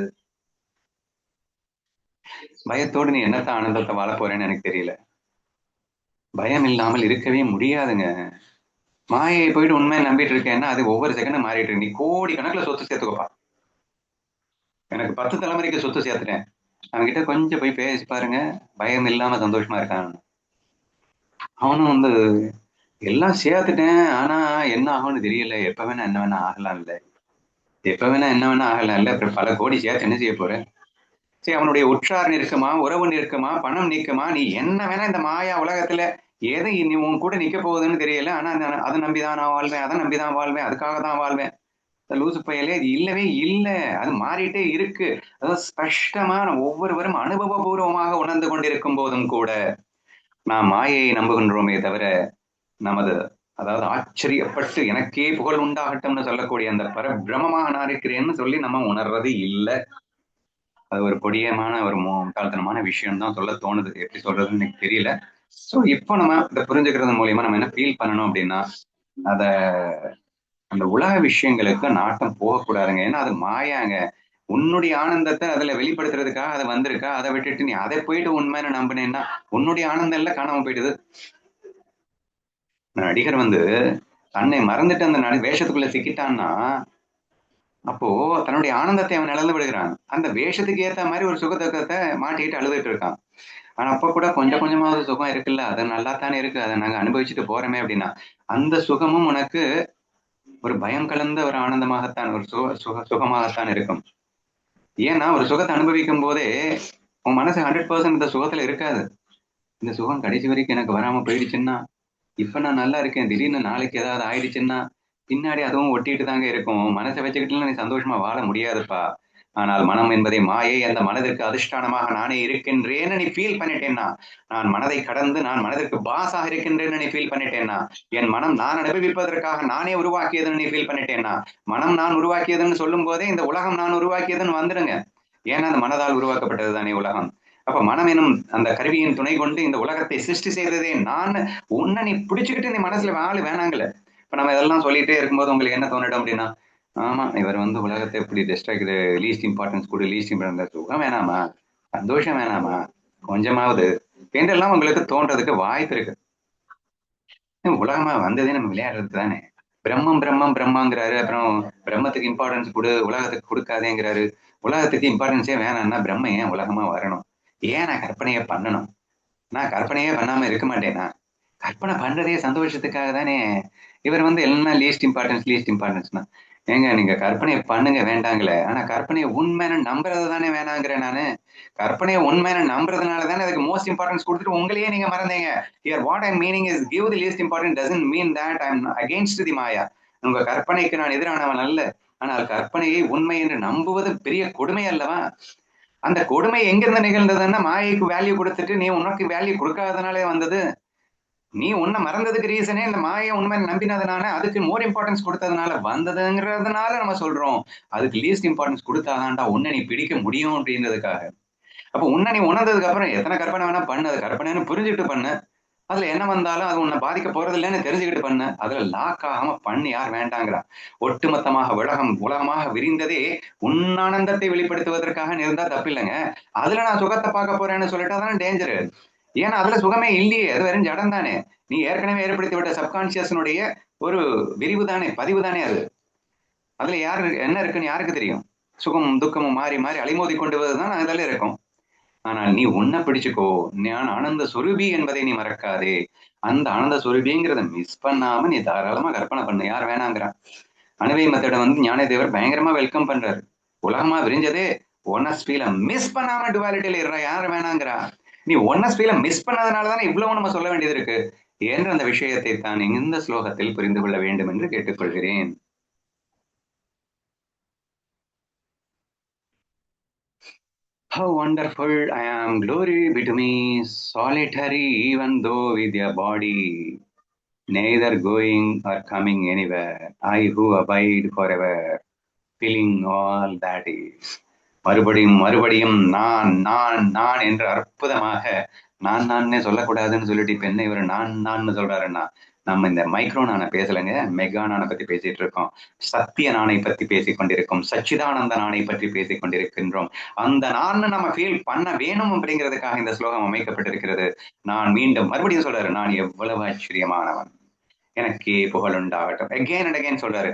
பயத்தோடு நீ என்னத்த ஆனந்தத்தை வாழ போறேன்னு எனக்கு தெரியல. பயம் இல்லாமல் இருக்கவே முடியாதுங்க. மாயை போயிட்டு உண்மையை நம்பிட்டு இருக்கேன்னா அது ஒவ்வொரு செகண்டும் மாறிட்டு இருக்கு. நீ கோடி கணக்குல சொத்து சேர்த்துக்கோப்பா. எனக்கு 10 தலைமுறைக்கு சொத்து சேர்த்துட்டேன். அவன்கிட்ட கொஞ்சம் போய் பேசி பாருங்க, பயம் இல்லாம சந்தோஷமா இருக்கான். அவனும் எல்லாம் சேர்த்துட்டேன், ஆனா என்ன ஆகும்னு தெரியல. எப்ப வேணா என்ன வேணா ஆகலாம் இல்ல, எப்ப வேணா என்ன வேணா ஆகலாம் இல்ல. அப்புறம் பல கோடி சேர்த்து என்ன செய்ய போற? சரி, அவனுடைய உற்றார் நிற்குமா, உறவு நிற்குமா, பணம் நிற்குமா, நீ என்ன வேணா இந்த மாயா உலகத்துல எதை நீ உன் கூட நிக்க போகுதுன்னு தெரியல. ஆனா அதை நம்பிதான் நான் வாழ்வேன், அதை நம்பிதான் வாழ்வேன், அதுக்காக தான் வாழ்வேன். லூசு பயலே, அது இல்லவே இல்லை. அது மாறிட்டே இருக்கு. அதாவது ஸ்பஷ்டமா ஒவ்வொருவரும் அனுபவபூர்வமாக உணர்ந்து கொண்டிருக்கும் போதும் கூட நாம் மாயையை நம்புகின்றோமே தவிர நமது, அதாவது ஆச்சரியப்பட்டு எனக்கே புகழ் உண்டாகட்டும்னு சொல்லக்கூடிய அந்த பரபிரமமாக நான் இருக்கிறேன்னு சொல்லி நம்ம உணர்றது இல்லை. அது ஒரு கொடியமான ஒரு முட்டாள்தனமான விஷயம் தான் சொல்ல தோணுது. எப்படி சொல்றதுன்னு எனக்கு தெரியல. ஸோ இப்போ நம்ம இதை புரிஞ்சுக்கிறது மூலியமா நம்ம என்ன ஃபீல் பண்ணணும் அப்படின்னா, அத அந்த உலக விஷயங்களுக்கு நாட்டம் போகக்கூடாதுங்க. ஏன்னா அது மாயாங்க. உன்னுடைய ஆனந்தத்தை அதுல வெளிப்படுத்துறதுக்காக அதை வந்திருக்கா. அதை விட்டுட்டு நீ அதை போயிட்டு உண்மைன்னு நம்பினேன்னா உன்னுடைய ஆனந்தம் எல்லாம் காணாம போயிடுது. நடிகர் தன்னை மறந்துட்டு அந்த வேஷத்துக்குள்ள சிக்கிட்டான்னா அப்போ தன்னுடைய ஆனந்தத்தை அவன் இழந்து விடுகிறான். அந்த வேஷத்துக்கு ஏத்த மாதிரி ஒரு சுகத்தை மாட்டிக்கிட்டு அழுதுட்டு இருக்கான். ஆனா அப்ப கூட கொஞ்சம் கொஞ்சமாவது சுகம் இருக்குல்ல, அது நல்லாத்தானே இருக்கு, அதை நாங்க அனுபவிச்சுட்டு போறோமே அப்படின்னா அந்த சுகமும் உனக்கு ஒரு பயம் கலந்த ஒரு ஆனந்தமாகத்தான், ஒரு சுகமாகத்தான் இருக்கும். ஏன்னா ஒரு சுகத்தை அனுபவிக்கும் போதே உன் மனசு 100% இந்த சுகத்துல இருக்காது. இந்த சுகம் கடைசி வரைக்கும் எனக்கு வராம போயிடுச்சுன்னா, இப்ப நான் நல்லா இருக்கேன், திடீர்னு நாளைக்கு ஏதாவது ஆயிடுச்சுன்னா பின்னாடி அதுவும் ஒட்டிட்டு தாங்க இருக்கும். மனசை வச்சுக்கிட்டுலாம் நீ சந்தோஷமா வாழ முடியாதுப்பா. ஆனால் மனம் என்பதை மாயை, அந்த மனதிற்கு அதிஷ்டானமாக நானே இருக்கின்றேன்னு நீ ஃபீல் பண்ணிட்டேன்னா, நான் மனதை கடந்து நான் மனதிற்கு பாஸாக இருக்கின்றேன்னு நீ ஃபீல் பண்ணிட்டேன்னா, என் மனம் நான் அனுபவிப்பதற்காக நானே உருவாக்கியதுன்னு நீ ஃபீல் பண்ணிட்டேன்னா, மனம் நான் உருவாக்கியதுன்னு சொல்லும் போதே இந்த உலகம் நான் உருவாக்கியதுன்னு வந்துடுங்க. ஏன்னா அந்த மனதால் உருவாக்கப்பட்டது தானே உலகம். அப்ப மனம் எனும் அந்த கருவியின் துணை கொண்டு இந்த உலகத்தை சிருஷ்டி செய்ததே நான். உன்னை நீ பிடிச்சுக்கிட்டு நீ மனசுல வாழ வேணாங்கல்ல. இப்ப நம்ம இதெல்லாம் சொல்லிட்டே இருக்கும்போது உங்களுக்கு என்ன தோணிடும் அப்படின்னா, ஆமா இவர் உலகத்தை எப்படி டிஸ்ட்ராக்ட், லீஸ்ட் இம்பார்ட்டன்ஸ் கொடு, லீஸ்ட் இம்பார்ட்டன்ஸ், சுகம் வேணாமா, சந்தோஷம் வேணாமா, கொஞ்சமாவது என்றெல்லாம் உங்களுக்கு தோன்றதுக்கு வாய்ப்பு இருக்கு. உலகமா வந்ததே நம்ம விளையாடுறதுக்கு தானே. பிரம்மம் பிரம்மம் பிரம்மாங்கிறாரு, அப்புறம் பிரம்மத்துக்கு இம்பார்ட்டன்ஸ் கொடு, உலகத்துக்கு கொடுக்காதேங்கிறாரு. உலகத்துக்கு இம்பார்ட்டன்ஸே வேணாம்னா பிரம்ம ஏன் உலகமா வரணும்? ஏன் நான் கற்பனையை பண்ணணும்? நான் கற்பனையே பண்ணாம இருக்க மாட்டேனா? கற்பனை பண்றதே சந்தோஷத்துக்காக தானே. இவர் எல்லாம் லீஸ்ட் இம்பார்ட்டன்ஸ்னா, ஏங்க நீங்க கற்பனையை பண்ணுங்க வேண்டாங்களே, ஆனா கற்பனையை உண்மையான நம்புறது தானே வேணாங்கிறேன் நானு. கற்பனையை உண்மையான நம்புறதுனால தானே அதுக்கு மோஸ்ட் இம்பார்ட்டன்ஸ் கொடுத்துட்டு உங்களையே நீங்க மறந்தீங்க. Here what I meaning is give the least important doesn't mean that I am against the maya. உங்க கற்பனைக்கு நான் எதிரானவன் அல்ல, ஆனால் கற்பனையை உண்மை என்று நம்புவது பெரிய கொடுமை அல்லவா? அந்த கொடுமை எங்கிருந்து நிகழ்ந்ததுன்னா மாயைக்கு வேல்யூ கொடுத்துட்டு நீ உனக்கு வேல்யூ கொடுக்காதனாலே வந்தது. நீ உன்னை மறந்ததுக்கு ரீசனே இந்த மாயை உண்மை நம்பினதுனால, அதுக்கு மோர் இம்பார்ட்டன்ஸ் கொடுத்ததுனால வந்ததுங்கிறதுனால நம்ம சொல்றோம் அதுக்கு லீஸ்ட் இம்பார்ட்டன்ஸ் கொடுத்தாதான்டா உன்னை நீ பிடிக்க முடியும் அப்படின்றதுக்காக. அப்ப உன்னை நீ உணர்ந்ததுக்கு அப்புறம் எத்தனை கற்பனை வேணா பண்ணு, அது கற்பனைன்னு புரிஞ்சுட்டு பண்ணு. அதுல என்ன வந்தாலும் அது உன்னை பாதிக்க போறது இல்லைன்னு தெரிஞ்சுக்கிட்டு பண்ணு. அதுல லாக் ஆகாம பண்ணு, யார் வேண்டாங்கிறா? ஒட்டுமொத்தமாக உலகமாக விரிந்ததே உன் ஆனந்தத்தை வெளிப்படுத்துவதற்காக இருந்தா தப்பு இல்லைங்க. அதுல நான் சுகத்தை பார்க்க போறேன்னு சொல்லிட்டு அதான் டேஞ்சரு. ஏன்னா அதுல சுகமே இல்லையே, அது வெறும் ஜடம் தானே. நீ ஏற்கனவே ஏற்படுத்தி விட்ட சப்கான்சியஸனுடைய ஒரு விரிவு தானே, பதிவு தானே அது. அதுல யாரு என்ன இருக்குன்னு யாருக்கு தெரியும்? சுகமும் துக்கமும் மாறி மாறி அலைமோதி கொண்டு வருவதுதான் அதுல இருக்கும். ஆனால் நீ உன்னை பிடிச்சுக்கோ, நான் ஆனந்த சொரூபி என்பதை நீ மறக்காதே. அந்த ஆனந்த சொரூபிங்கிறத மிஸ் பண்ணாம நீ தாராளமா கற்பனை பண்ணு, யார் வேணாங்கிறான். அணுவை மெத்தட ஞானதேவர் பயங்கரமா வெல்கம் பண்றாரு. உலகமா விரிஞ்சதே ஒன்னஸ் ஃபீல மிஸ் பண்ணாம டுவாலிட்டியில இருற, யார் வேணாங்கிறா? நீ ஒன்னஸ் ஃபீல மிஸ் பண்ணதுனாலதானே இவ்வளவு நம்ம சொல்ல வேண்டியது இருக்கு என்று அந்த விஷயத்தை தான் இந்த ஸ்லோகத்தில் புரிந்து கொள்ள வேண்டும் என்று கேட்டுக்கொள்கிறேன். How wonderful I am, glory be to me, solitary even though with a body, neither going or coming anywhere, I who abide forever, feeling all that is. மறுபடியும் மறுபடியும் நான் நான் நான் என்று அற்புதமாக, நான் நானே சொல்லக்கூடாதுன்னு சொல்லிட்டு இப்ப என்ன இவர் நான் நான் சொல்றாருன்னா, நம்ம இந்த மைக்ரோ நானை பேசலைங்க, மெகா நானை பத்தி பேசிட்டு இருக்கோம். சத்திய நானை பத்தி பேசிக் கொண்டிருக்கோம், சச்சிதானந்த நானை பற்றி பேசிக் கொண்டிருக்கின்றோம். அந்த நான் நம்ம ஃபீல் பண்ண வேணும் அப்படிங்கிறதுக்காக இந்த ஸ்லோகம் அமைக்கப்பட்டிருக்கிறது. நான் மீண்டும் மறுபடியும் சொல்றாரு, நான் எவ்வளவு ஆச்சரியமானவன், எனக்கே புகழ் உண்டாகட்டும். அகெயின் அண்ட் அகெயின் சொல்றாரு,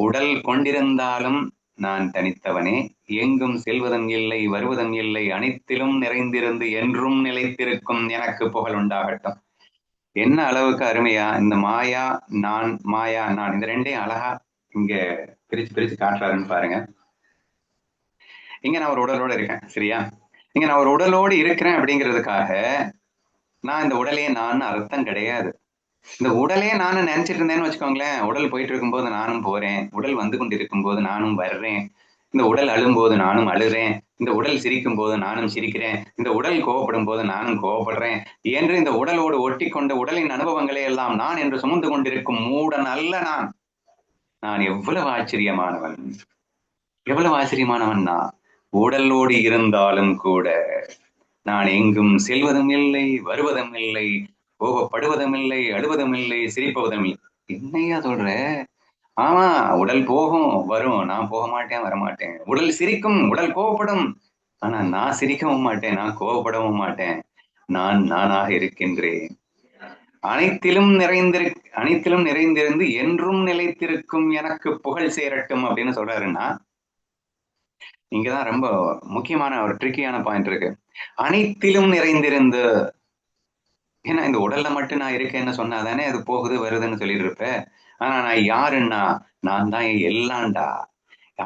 உடல் கொண்டிருந்தாலும் நான் தனித்தவனே, எங்கும் செல்வதன் இல்லை வருவதன் இல்லை, அனைத்திலும் நிறைந்திருந்து என்றும் நிலைத்திருக்கும் எனக்கு புகழ் உண்டாகட்டும். என்ன அளவுக்கு அருமையா இந்த மாயா நான், மாயா நான், இந்த ரெண்டையும் அழகா இங்க பிரிச்சு பிரிச்சு காட்டுறாருன்னு பாருங்க. இங்க நான் ஒரு உடலோடு இருக்கேன், சரியா? இங்க நான் ஒரு உடலோடு இருக்கிறேன் அப்படிங்கிறதுக்காக நான் இந்த உடலே நான் அர்த்தம் கிடையாது. இந்த உடலே நானும் நினைச்சிட்டு இருந்தேன்னு வச்சுக்கோங்களேன், உடல் போயிட்டு இருக்கும்போது நானும் போறேன், உடல் வந்து கொண்டு இருக்கும்போது நானும் வர்றேன், இந்த உடல் அழும்போது நானும் அழுறேன், இந்த உடல் சிரிக்கும் போது நானும் சிரிக்கிறேன், இந்த உடல் கோவப்படும் போது நானும் கோவப்படுறேன் என்று இந்த உடலோடு ஒட்டி கொண்ட உடலின் அனுபவங்களை எல்லாம் நான் என்று சுமந்து கொண்டிருக்கும் மூடன் அல்ல நான். நான் எவ்வளவு ஆச்சரியமானவன், எவ்வளவு ஆச்சரியமானவன் நான். உடலோடு இருந்தாலும் கூட நான் எங்கும் செல்வதும் இல்லை வருவதும் இல்லை, கோபப்படுவதும் இல்லை அழுவதும் இல்லை சிரிப்பதும் இல்லை. என்னையா சொல்ற? ஆமா, உடல் போகும் வரும், நான் போக மாட்டேன் வரமாட்டேன். உடல் சிரிக்கும், உடல் கோவப்படும், ஆனா நான் சிரிக்கவும் மாட்டேன், நான் கோவப்படவும் மாட்டேன். நான் நானாக இருக்கின்றேன். அனைத்திலும் நிறைந்திருந்து என்றும் நிலைத்திருக்கும் எனக்கு புகழ் சேரட்டும் அப்படின்னு சொல்றாருன்னா, இங்கதான் ரொம்ப முக்கியமான ஒரு ட்ரிக்கியான பாயிண்ட் இருக்கு. அனைத்திலும் நிறைந்திருந்து, ஏன்னா இந்த உடல்ல மட்டும் நான் இருக்கேன்னு சொன்னாதானே அது போகுது வருதுன்னு சொல்லிட்டு இருப்பேன். ஆனா நான் யாருன்னா, நான் தான் எல்லாம்டா.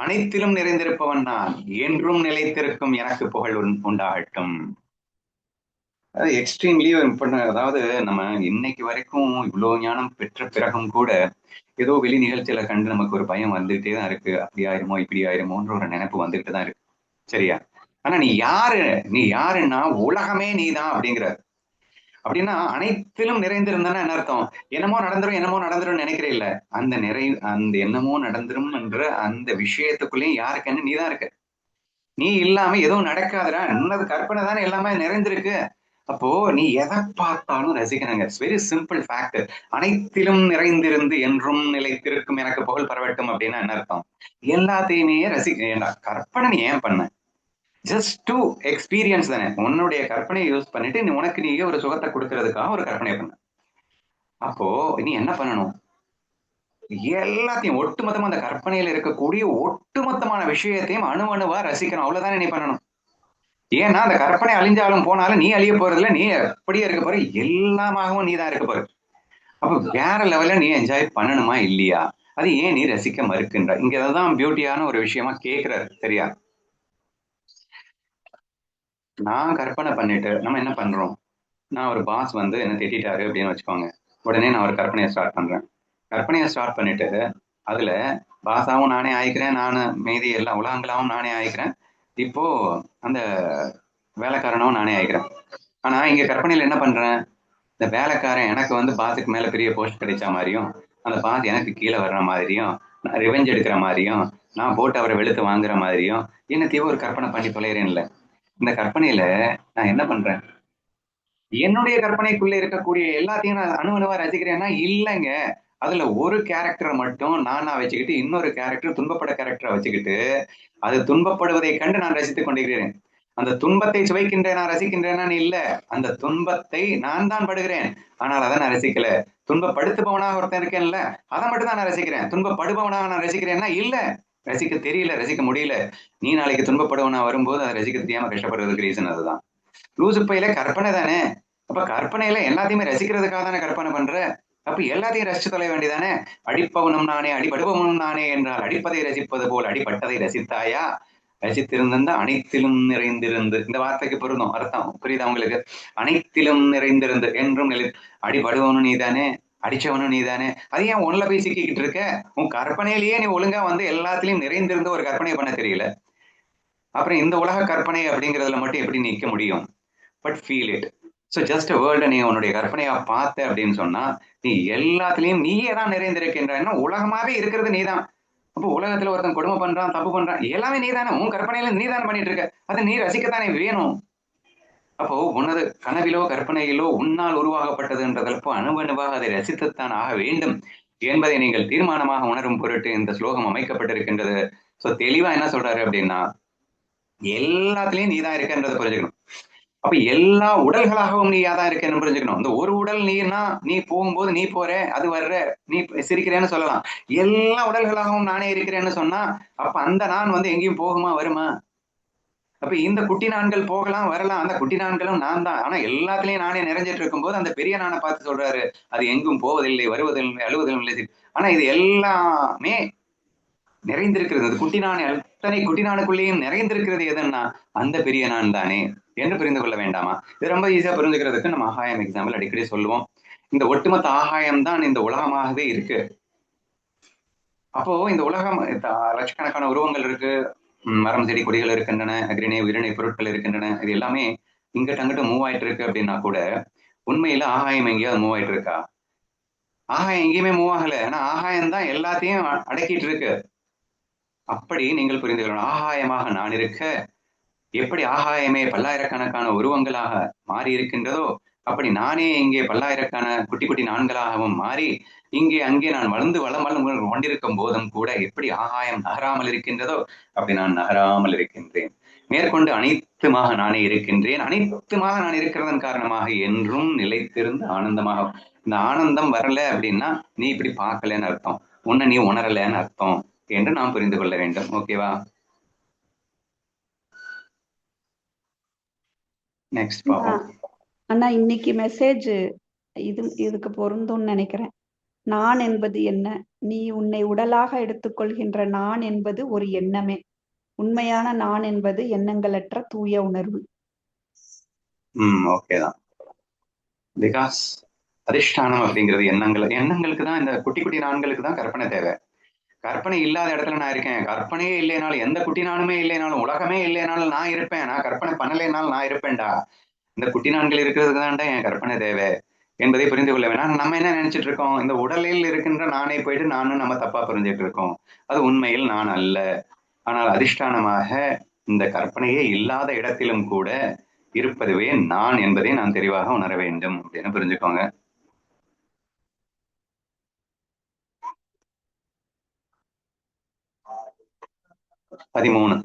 அனைத்திலும் நிறைந்திருப்பவன் நான், என்றும் நிலைத்திருக்கும் எனக்கு புகழ் உண்டாகட்டும். அது எக்ஸ்ட்ரீம்லி அதாவது நம்ம இன்னைக்கு வரைக்கும் இவ்வளவு ஞானம் பெற்ற பிறகும் கூட ஏதோ வெளி நிகழ்ச்சியில கண்டு நமக்கு ஒரு பயம் வந்துகிட்டே தான் இருக்கு. அப்படி ஆயிருமோ இப்படி ஆயிருமோன்ற ஒரு நினைப்பு வந்துகிட்டு தான் இருக்கு. சரியா? ஆனா நீ யாருன்னா உலகமே நீதான் அப்படிங்கிற. அப்படின்னா அனைத்திலும் நிறைந்திருந்தனா என்ன அர்த்தம்? என்னமோ நடந்துரும் நினைக்கிறே இல்ல. அந்த என்னமோ நடந்துரும் என்ற அந்த விஷயத்துக்குள்ளேயும் யாருக்குன்னு நீதான் இருக்க. நீ இல்லாம எதுவும் நடக்காதுடா. உன்னது கற்பனை தானே எல்லாமே நிறைந்திருக்கு. அப்போ நீ எதை பார்த்தாலும் ரசிக்கிறாங்க. It's very simple fact. அனைத்திலும் நிறைந்திருந்து என்றும் நிலைத்திருக்கும் எனக்கு புகழ் பரவட்டும் அப்படின்னா என்ன அர்த்தம்? எல்லாத்தையுமே கற்பனை நீ ஏன் பண்ண? ஜஸ்ட் டு எக்ஸ்பீரியன்ஸ் தானே. உன்னுடைய கற்பனையை யூஸ் பண்ணிட்டு நீ உனக்கு நீயே ஒரு சுகத்தை கொடுக்கறதுக்காக ஒரு கற்பனை பண்ண. அப்போ நீ என்ன பண்ணணும்? எல்லாத்தையும் ஒட்டுமொத்தமா அந்த கற்பனையில இருக்கக்கூடிய ஒட்டுமொத்தமான விஷயத்தையும் அணுவா ரசிக்கணும். அவ்வளவுதானே நீ பண்ணணும். ஏன்னா அந்த கற்பனை அழிஞ்சாலும் போனாலும் நீ அழிய போறதுல, நீ அப்படியே இருக்க போற, எல்லாமாகவும் நீ தான் இருக்க போற. அப்ப வேற லெவல்ல நீ என்ஜாய் பண்ணணுமா இல்லையா? அது ஏன் நீ ரசிக்க மறுக்கின்ற? இங்க அதுதான் பியூட்டியான ஒரு விஷயமா கேட்கிறாரு. சரியா? நான் கற்பனை பண்ணிட்டு நம்ம என்ன பண்றோம்? நான் ஒரு பாஸ் வந்து என்ன திட்டாரு அப்படின்னு வச்சுக்கோங்க. உடனே நான் ஒரு கற்பனையை ஸ்டார்ட் பண்றேன். கற்பனையை ஸ்டார்ட் பண்ணிட்டு அதுல பாசாவும் நானே ஆயிக்கிறேன், நானு மீதி எல்லா உலகங்களாவும் நானே ஆயிக்கிறேன். இப்போ அந்த வேலைக்காரனும் நானே ஆயிக்கிறேன். ஆனா இங்க கற்பனையில என்ன பண்றேன்? இந்த வேலைக்காரன் எனக்கு வந்து பாஸுக்கு மேல பெரிய போஸ்ட் கிடைச்ச மாதிரியும், அந்த பாஸ் எனக்கு கீழே வர்ற மாதிரியும், நான் ரிவெஞ்ச் எடுக்கிற மாதிரியும், நான் போட்டு அவரை வெளுத்து வாங்குற மாதிரியும் என்னத்தையோ ஒரு கற்பனை பண்ணி தொலைறேன்ல. இந்த கற்பனையில நான் என்ன பண்றேன்? என்னுடைய கற்பனைக்குள்ள இருக்கக்கூடிய எல்லாத்தையும் நான் அணுவா ரசிக்கிறேன்னா இல்லைங்க. அதுல ஒரு கேரக்டரை மட்டும் நானா வச்சுக்கிட்டு இன்னொரு கேரக்டர் துன்பப்பட கேரக்டரை வச்சுக்கிட்டு அது துன்பப்படுவதை கண்டு நான் ரசித்துக் கொண்டிருக்கிறேன். அந்த துன்பத்தை சுவைக்கின்றேனா ரசிக்கின்றேனான்னு இல்ல. அந்த துன்பத்தை நான் தான் படுகிறேன். ஆனால் அதை நான் ரசிக்கல. துன்பப்படுத்துபவனாக ஒருத்தன் இருக்கேன்ல, அதை மட்டும் தான் நான் ரசிக்கிறேன். துன்பப்படுபவனாக நான் ரசிக்கிறேன்னா இல்ல. ரசிக்க தெரியல, ரசிக்க முடியல. நீ நாளைக்கு துன்பப்படுவனா வரும்போது அதை ரசிக்க தெரியாம கஷ்டப்படுறதுக்கு ரீசன் அதுதான். லூசு பையில கற்பனை தானே. அப்ப கற்பனையில எல்லாத்தையுமே ரசிக்கிறதுக்காக தானே கற்பனை பண்ற. அப்ப எல்லாத்தையும் ரசிச்சு தொலை வேண்டியதானே. அடிப்பவனும் நானே அடிபடுபவனும் நானே என்றால் அடிப்பதை ரசிப்பது போல் அடிப்பட்டதை ரசித்தாயா? ரசித்திருந்தா அனைத்திலும் நிறைந்திருந்து, இந்த வார்த்தைக்கு பொருந்தும் அர்த்தம் புரியுதா உங்களுக்கு? அனைத்திலும் நிறைந்திருந்து என்றும் அடிபடுவனும் நீதானே, அடிச்சவனும் நீதானே. அது ஏன் ஒன்னுல போய் சிக்கிக்கிட்டு இருக்க? உன் கற்பனையிலேயே நீ ஒழுங்கா வந்து எல்லாத்திலையும் நிறைந்திருந்து ஒரு கற்பனை பண்ண தெரியல. அப்புறம் இந்த உலக கற்பனை அப்படிங்கிறதுல மட்டும் எப்படி நிக்க முடியும்? But feel it. So just world நீ உன்னுடைய கற்பனையா பார்த்த அப்படின்னு சொன்னா நீ எல்லாத்துலயும் நீயே தான் நிறைந்திருக்கின்ற. உலகமாவே இருக்கிறது நீதான். அப்போ உலகத்துல ஒருத்தன் கொடுமை பண்றான், தப்பு பண்றான், எல்லாமே நீதானே. உன் கற்பனையில நீ தானே பண்ணிட்டு இருக்க. அதை நீ ரசிக்கத்தானே வேணும். அப்போ உனது கனவிலோ கற்பனையிலோ உன்னால் உருவாகப்பட்டதுன்றதப்போ அணுவணுவாக அதை ரசித்துத்தான் ஆக வேண்டும் என்பதை நீங்கள் தீர்மானமாக உணரும் பொருட்டு இந்த ஸ்லோகம் அமைக்கப்பட்டிருக்கின்றது. சோ தெளிவா என்ன சொல்றாரு அப்படின்னா, எல்லாத்துலயும் நீதான் இருக்கன்றதை புரிஞ்சுக்கணும். அப்ப எல்லா உடல்களாகவும் நீ யாதான் இருக்கேன்னு புரிஞ்சுக்கணும். இந்த ஒரு உடல் நீனா நீ போகும்போது நீ போற, அது வர்ற, நீ சிரிக்கிறேன்னு சொல்லலாம். எல்லா உடல்களாகவும் நானே இருக்கிறேன்னு சொன்னா அப்ப அந்த நான் வந்து எங்கேயும் போகுமா வருமா? அப்ப இந்த குட்டி நான்கள் போகலாம் வரலாம். அந்த குட்டி நான்களும் நான் தான். ஆனா எல்லாத்துலயும் நானே நிறைஞ்சிட்டு இருக்கும்போது அந்த பெரிய நானை பார்த்து சொல்றாரு, அது எங்கும் போவதில்லை, வருவதில்லை, அழுவதில்லை. ஆனா இது எல்லாமே நிறைந்திருக்கிறது. அது குட்டி நான் அத்தனை குட்டி நானுக்குள்ளேயும் நிறைந்திருக்கிறது எதுன்னா அந்த பெரிய நான் தானே என்று புரிந்து கொள்ள வேண்டாமா? இது ரொம்ப ஈஸியா புரிஞ்சுக்கிறதுக்கு நம்ம ஆகாயம் எக்ஸாம்பிள் அடிக்கடி சொல்லுவோம். இந்த ஒட்டுமொத்த ஆகாயம் தான் இந்த உலகமாகவே இருக்கு. அப்போ இந்த உலகம் லட்சக்கணக்கான உருவங்கள் இருக்கு. மரம் செடி கொடிகள் இருக்கின்றன, அக்ரிணை உயிரிணை பொருட்கள் இருக்கின்றன. இது எல்லாமே இங்கிட்ட அங்கிட்ட மூவ் ஆயிட்டு இருக்கு அப்படின்னா கூட உண்மையில ஆகாயம் எங்கேயாவது மூவ் ஆயிட்டு இருக்கா? ஆகாயம் எங்கேயுமே மூவ் ஆகல. ஆனா ஆகாயம் தான் எல்லாத்தையும் அடக்கிட்டு இருக்கு. அப்படி நீங்கள் புரிந்து கொள்ளணும். ஆகாயமாக நான் இருக்க எப்படி ஆகாயமே பல்லாயிரக்கணக்கான உருவங்களாக மாறி இருக்கின்றதோ அப்படி நானே இங்கே பல்லாயிரக்கான குட்டி குட்டி நான்களாகவும் மாறி இங்கே அங்கே நான் வளர்ந்து வளம் கொண்டிருக்கும் போதும் கூட எப்படி ஆகாயம் நகராமல் இருக்கின்றதோ அப்படி நான் நகராமல் இருக்கின்றேன். மேற்கொண்டு அனைத்துமாக நானே இருக்கின்றேன். அனைத்துமாக நான் இருக்கிறதன் காரணமாக என்றும் நிலைத்திருந்து ஆனந்தமாக. இந்த ஆனந்தம் வரல அப்படின்னா நீ இப்படி பார்க்கலன்னு அர்த்தம், உன்னை நீ உணரலன்னு அர்த்தம் என்று நாம் புரிந்து கொள்ள வேண்டும். ஓகேவா? நெக்ஸ்ட் பாப்போம். அண்ணா இன்னைக்கு மெசேஜ் இதுக்கு பொருந்தும்னு நினைக்கிறேன். நான் என்பது என்ன? நீ உன்னை உடலாக எடுத்துக்கொள்கின்ற நான் என்பது ஒரு எண்ணமே. உண்மையான நான் என்பது எண்ணங்களற்ற தூய உணர்வு. ஓகேதான். பிகாஸ் அதிஷ்டானம் அப்படிங்கிறது எண்ணங்களுக்கு தான், இந்த குட்டி குட்டி நான்களுக்கு தான் கற்பனை தேவை. கற்பனை இல்லாத இடத்துல நான் இருக்கேன். கற்பனையே இல்லைனாலும், எந்த குட்டி நானுமே இல்லைனாலும், உலகமே இல்லைனாலும் நான் இருப்பேன். நான் கற்பனை பண்ணலைனாலும் நான் இருப்பேன்டா. இந்த குட்டி நான்கள் இருக்கிறதுக்கு தான்டா என் கற்பனை தேவை என்பதை புரிந்து கொள்ள வேணாம். நம்ம என்ன நினைச்சிட்டு இருக்கோம்? இந்த உடலில் இருக்கின்ற நானே போயிட்டு நானும் நம்ம தப்பா புரிஞ்சிட்டு இருக்கோம். அது உண்மையில் நான் அல்ல. ஆனால் அதிஷ்டானமாக இந்த கற்பனையே இல்லாத இடத்திலும் கூட இருப்பதுவே நான் என்பதை நான் தெளிவாக உணர வேண்டும் அப்படின்னு புரிஞ்சுக்கோங்க. பதிமூணு.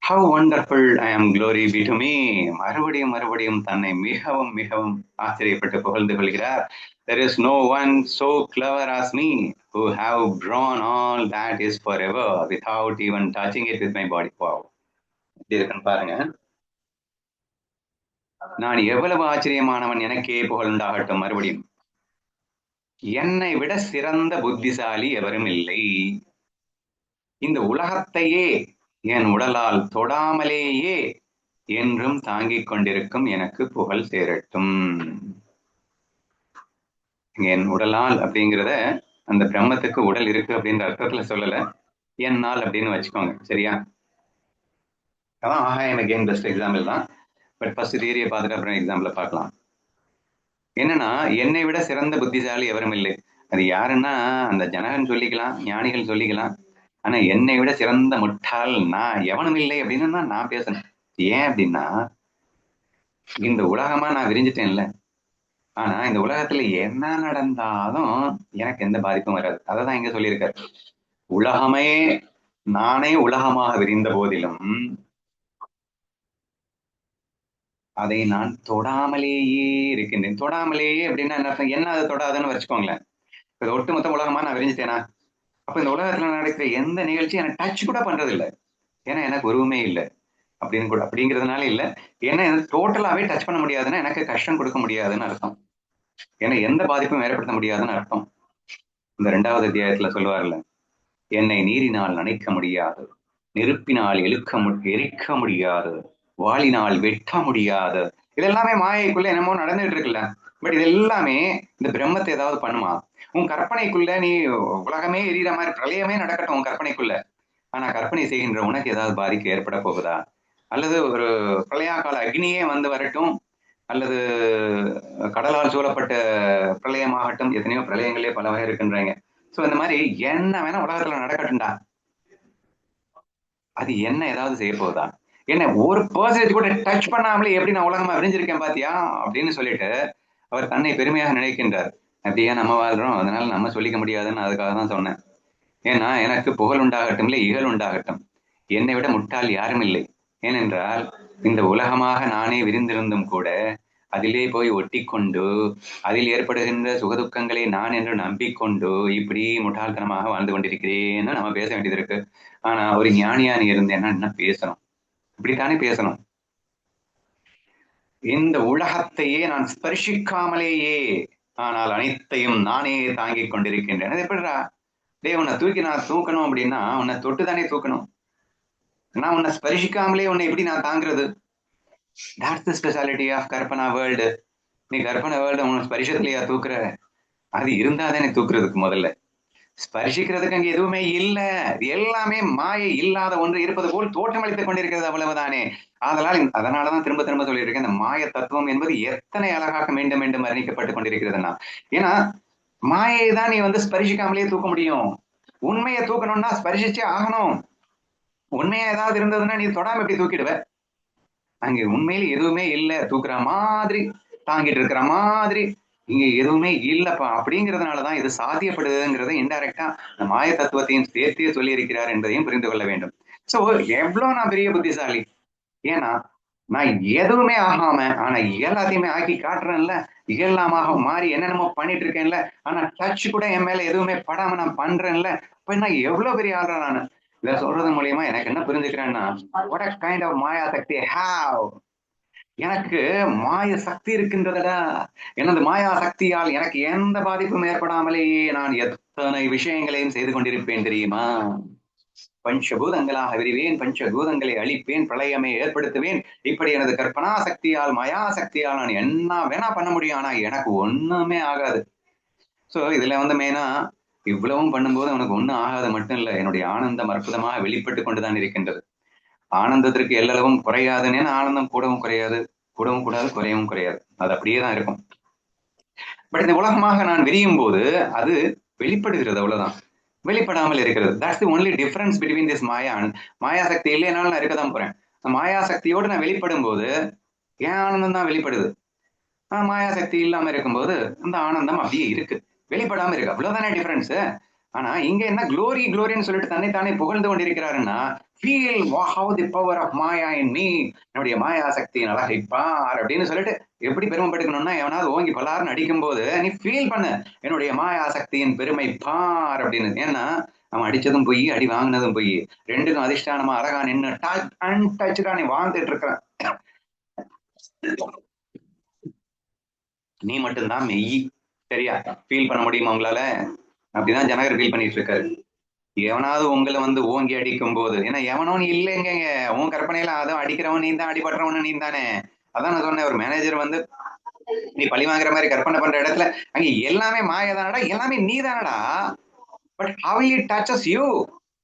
How wonderful I am, glory be to me. மறுபடியும் மறுபடியும் தன்னை மிகவும் மிகவும் ஆச்சரியப்பட்டு புகழ்ந்து கொள்கிறார். There is no one so clever as me who have drawn all that is forever without even touching it with my body. Wow. எப்படி இருக்குன்னு பாருங்க. நான் எவ்வளவு ஆச்சரியமானவன், எனக்கே புகழ்ந்தாகட்டும். மறுபடியும், என்னை விட சிறந்த புத்திசாலி எவரும் இல்லை. இந்த உலகத்தையே என் உடலால் தொடாமலேயே என்றும் தாங்கிக் கொண்டிருக்கும் எனக்கு புகழ் சேரட்டும். என் உடலால் அப்படிங்கிறத அந்த பிரம்மத்துக்கு உடல் இருக்கு அப்படின்ற அர்த்தத்துல சொல்லல, என்னால் அப்படின்னு வச்சுக்கோங்க. சரியா? அதான் ஆகாயம் அகெயின் பெஸ்ட் எக்ஸாம்பிள் தான். பட் ஃபர்ஸ்ட் தியரியை பார்த்துட்டு அப்புறம் எக்ஸாம்பிள பார்க்கலாம். என்னன்னா, என்னை விட சிறந்த புத்திசாலி எவரும் இல்லை. அது யாருன்னா அந்த ஜனகன் சொல்லிக்கலாம், ஞானிகள் சொல்லிக்கலாம். ஆனா என்னை விட சிறந்த முட்டாள் நான் எவனும் இல்லை அப்படின்னு தான் நான் பேசணும். ஏன் அப்படின்னா, இந்த உலகமா நான் விரிஞ்சிட்டேன்ல. ஆனா இந்த உலகத்துல என்ன நடந்தாலும் எனக்கு எந்த பாதிப்பும் வராது. அததான் இங்க சொல்லியிருக்காரு. உலகமே நானே உலகமாக விரிந்த போதிலும் அதை நான் தொடாமலேயே இருக்கின்றேன். தொடாமலேயே அப்படின்னா என்ன அதை தொடாதுன்னு வச்சுக்கோங்களேன். ஒட்டுமொத்த உலகமா நான் விரிஞ்சிட்டேனா, அப்ப இந்த உலகத்துல நடக்கிற எந்த நிகழ்ச்சியும் எனக்கு டச் கூட பண்றது இல்லை. ஏன்னா எனக்கு உருவமே இல்லை அப்படின்னு கூட, அப்படிங்கிறதுனால இல்லை. ஏன்னா டோட்டலாவே டச் பண்ண முடியாதுன்னா எனக்கு கஷ்டம் கொடுக்க முடியாதுன்னு அர்த்தம். ஏன்னா எந்த பாதிப்பும் ஏற்படுத்த முடியாதுன்னு அர்த்தம். இந்த 2வது அத்தியாயத்துல சொல்லுவார்ல, என்னை நீரினால் நனைக்க முடியாது, நெருப்பினால் எரிக்க முடியாது, வாளினால் வெட்ட முடியாது. இதெல்லாமே மாயைக்குள்ள என்னமோ நடந்துட்டு இருக்குல்ல. பட் இது எல்லாமே இந்த பிரம்மத்தை ஏதாவது பண்ணுமா? உன் கற்பனைக்குள்ள நீ உலகமே எரியிற மாதிரி பிரளயமே நடக்கட்டும் உன் கற்பனைக்குள்ள. ஆனா கற்பனை செய்கின்ற உனக்கு ஏதாவது பாதிப்பு ஏற்பட போகுதா? அல்லது ஒரு பிரளயா கால அக்னியே வந்து வரட்டும், அல்லது கடலால் சூழப்பட்ட பிரளயமாகட்டும், எத்தனையோ பிரளயங்களே பல வகை இருக்குன்றாங்க. சோ இந்த மாதிரி என்ன வேணா உலகத்துல நடக்கட்டும்டா, அது என்ன ஏதாவது செய்ய போகுதா? என்ன ஒரு பர்சன்டேஜ் கூட டச் பண்ணாமலே எப்படி நான் உலகமா விரிஞ்சிருக்கேன் பாத்தியா அப்படின்னு சொல்லிட்டு அவர் தன்னை பெருமையாக நினைக்கின்றார். அப்படியே நம்ம வாழ்றோம், அதனால நம்ம சொல்லிக்க முடியாதுன்னு அதுக்காக தான் சொன்னேன். ஏன்னா எனக்கு புகழ் உண்டாகட்டும் இல்லை இகழ் உண்டாகட்டும், என்னை விட முட்டாள் யாரும் இல்லை. ஏனென்றால் இந்த உலகமாக நானே விரிந்திருந்தும் கூட அதிலே போய் ஒட்டி கொண்டு அதில் ஏற்படுகின்ற சுகதுக்கங்களை நான் என்று நம்பிக்கொண்டு இப்படி முட்டாள்தனமாக வாழ்ந்து கொண்டிருக்கிறேன்னு நம்ம பேச வேண்டியது இருக்கு. ஆனா ஒரு ஞானியானி இருந்தேன்னா என்ன பேசணும்? இப்படித்தானே பேசணும். இந்த உலகத்தையே நான் ஸ்பர்ஷிக்காமலேயே ஆனால் அனைத்தையும் நானே தாங்கிக் கொண்டிருக்கின்றேன். அது எப்படிடா? உன்னை தூக்கி நான் தூக்கணும் அப்படின்னா உன்னை தொட்டு தானே தூக்கணும். நான் உன்னை ஸ்பரிசிக்காமலே உன்னை எப்படி நான் தாங்குறது? That's the speciality of Kalpana world. நீ கற்பனை வேர்ல்டு உன்னை ஸ்பரிசத்திலேயா தூக்குற? அது இருந்தாதானே தூக்குறதுக்கு முதல்ல. ஸ்பரிசிக்கிறதுக்கு அங்க எதுவுமே இல்லை. எல்லாமே மாயை இல்லாத ஒன்று இருப்பது போல் தோற்றமளித்துக் கொண்டிருக்கிறது, அவ்வளவுதானே. அதனாலதான் திரும்ப திரும்ப சொல்லியிருக்கேன், இந்த மாய தத்துவம் என்பது எத்தனை அழகாக மீண்டும் மீண்டும் வர்ணிக்கப்பட்டு கொண்டிருக்கிறதுனா. ஏன்னா மாயை தான் நீ ஸ்பரிசிக்காமலே தூக்க முடியும். உண்மையை தூக்கணும்னா ஸ்பரிசிச்சே ஆகணும். உண்மையா ஏதாவது இருந்ததுன்னா நீ தொடாம எப்படி தூக்கிடுவ? அங்க உண்மையில எதுவுமே இல்லை, தூக்குற மாதிரி தாங்கிட்டு இருக்கிற மாதிரி இங்க எதுவுமே இல்லப்பா. அப்படிங்கிறதுனாலதான் இது சாத்தியப்படுதுங்கிறத இன்டைரக்டா இந்த மாய தத்துவத்தையும் சேர்த்தே சொல்லி இருக்கிறார் என்பதையும் புரிந்து கொள்ள வேண்டும். சோ எவ்வளவு நான் பெரிய புத்திசாலி. ஏன்னா நான் எதுவுமே ஆகாம ஆனா எல்லாத்தையுமே ஆக்கி காட்டுறேன்ல, இயலாமாக மாறி என்னென்னமோ பண்ணிட்டு இருக்கேன்ல, ஆனா டச் கூட என் மேல எதுவுமே படாம நான் பண்றேன்ல. இப்ப நான் எவ்வளவு பெரிய ஆள்றா நானு. இத சொல்றது மூலியமா எனக்கு என்ன புரிஞ்சுக்கிறேன்னா, what a kind of Maya Sakthi have. எனக்கு மாய சக்தி இருக்கின்றதடா. எனது மாயா சக்தியால் எனக்கு எந்த பாதிப்பும் ஏற்படாமலேயே நான் எத்தனை விஷயங்களையும் செய்து கொண்டிருப்பேன் தெரியுமா? பஞ்சபூதங்களாக விரிவேன், பஞ்சபூதங்களை அழிப்பேன், பிரளயமே ஏற்படுத்துவேன். இப்படி எனது கற்பனா சக்தியால் மாயா சக்தியால் நான் என்ன வேணா பண்ண முடியும். ஆனா எனக்கு ஒண்ணுமே ஆகாது. சோ இதுல மெயினா இவ்வளவும் பண்ணும்போது உனக்கு ஒண்ணும் ஆகாது மட்டும் இல்ல, என்னுடைய ஆனந்தம் அற்புதமாக வெளிப்பட்டு கொண்டுதான் இருக்கின்றது. ஆனந்தத்திற்கு எல்லளவும் குறையாதுன்னு, ஆனந்தம் கூடவும் குறையாது, கூடவும் கூடாது, குறையவும் குறையாது. அது அப்படியே தான் இருக்கும். பட் இந்த உலகமாக நான் விரியும் போது அது வெளிப்படுகிறது, அவ்வளவுதான். வெளிப்படாமல் இருக்கிறது. That's the only difference between this maya and maya shakti இல்லைனாலும் நான் இருக்கதான் போறேன். மாயா சக்தியோடு நான் வெளிப்படும் போது என் ஆனந்தம் தான் வெளிப்படுது. மாயா சக்தி இல்லாம இருக்கும்போது அந்த ஆனந்தம் அப்படியே இருக்கு, வெளிப்படாம இருக்கு. அவ்வளவுதானே டிஃபரன்ஸ். ஆனா இங்க என்ன குளோரி குளோரின்னு சொல்லிட்டு தன்னைத்தானே புகழ்ந்து கொண்டிருக்கிறாருன்னா, feel how the power of maya in me, என்னுடைய மாயா சக்தியின் அழகை பார் அப்படின்னு சொல்லிட்டு எப்படி பெருமைப்படுத்தணும்னா, எவனாவது ஓங்கி பலாருன்னு அடிக்கும் போது நீ ஃபீல் பண்ணு, என்னுடைய மாயா சக்தியின் பெருமை பார் அப்படின்னு. ஏன்னா அவன் அடிச்சதும் பொய், அடி வாங்கினதும் பொய். ரெண்டுக்கும் அதிஷ்டானமா அழகா நின்று டச்சா நீ வாழ்ந்துட்டு இருக்கிற, நீ மட்டும்தான் மெய். சரியா? ஃபீல் பண்ண முடியுமா உங்களால? அப்படிதான் ஜனகர் ஃபீல் பண்ணிட்டு இருக்காரு. எவனாவது உங்களை ஓங்கி அடிக்கும் போது, ஏன்னா எவனோன்னு இல்லைங்க, உன் கற்பனையில அதுவும் அடிக்கிறவன் நீ தான், அடிபடுறவனு நீ தானே. அதான் நான் சொன்னேன், ஒரு மேனேஜர் நீ பழி வாங்குற மாதிரி கற்பனை பண்ற இடத்துல அங்க எல்லாமே மாயதானடா, எல்லாமே நீ தானடா. But how it duchess you.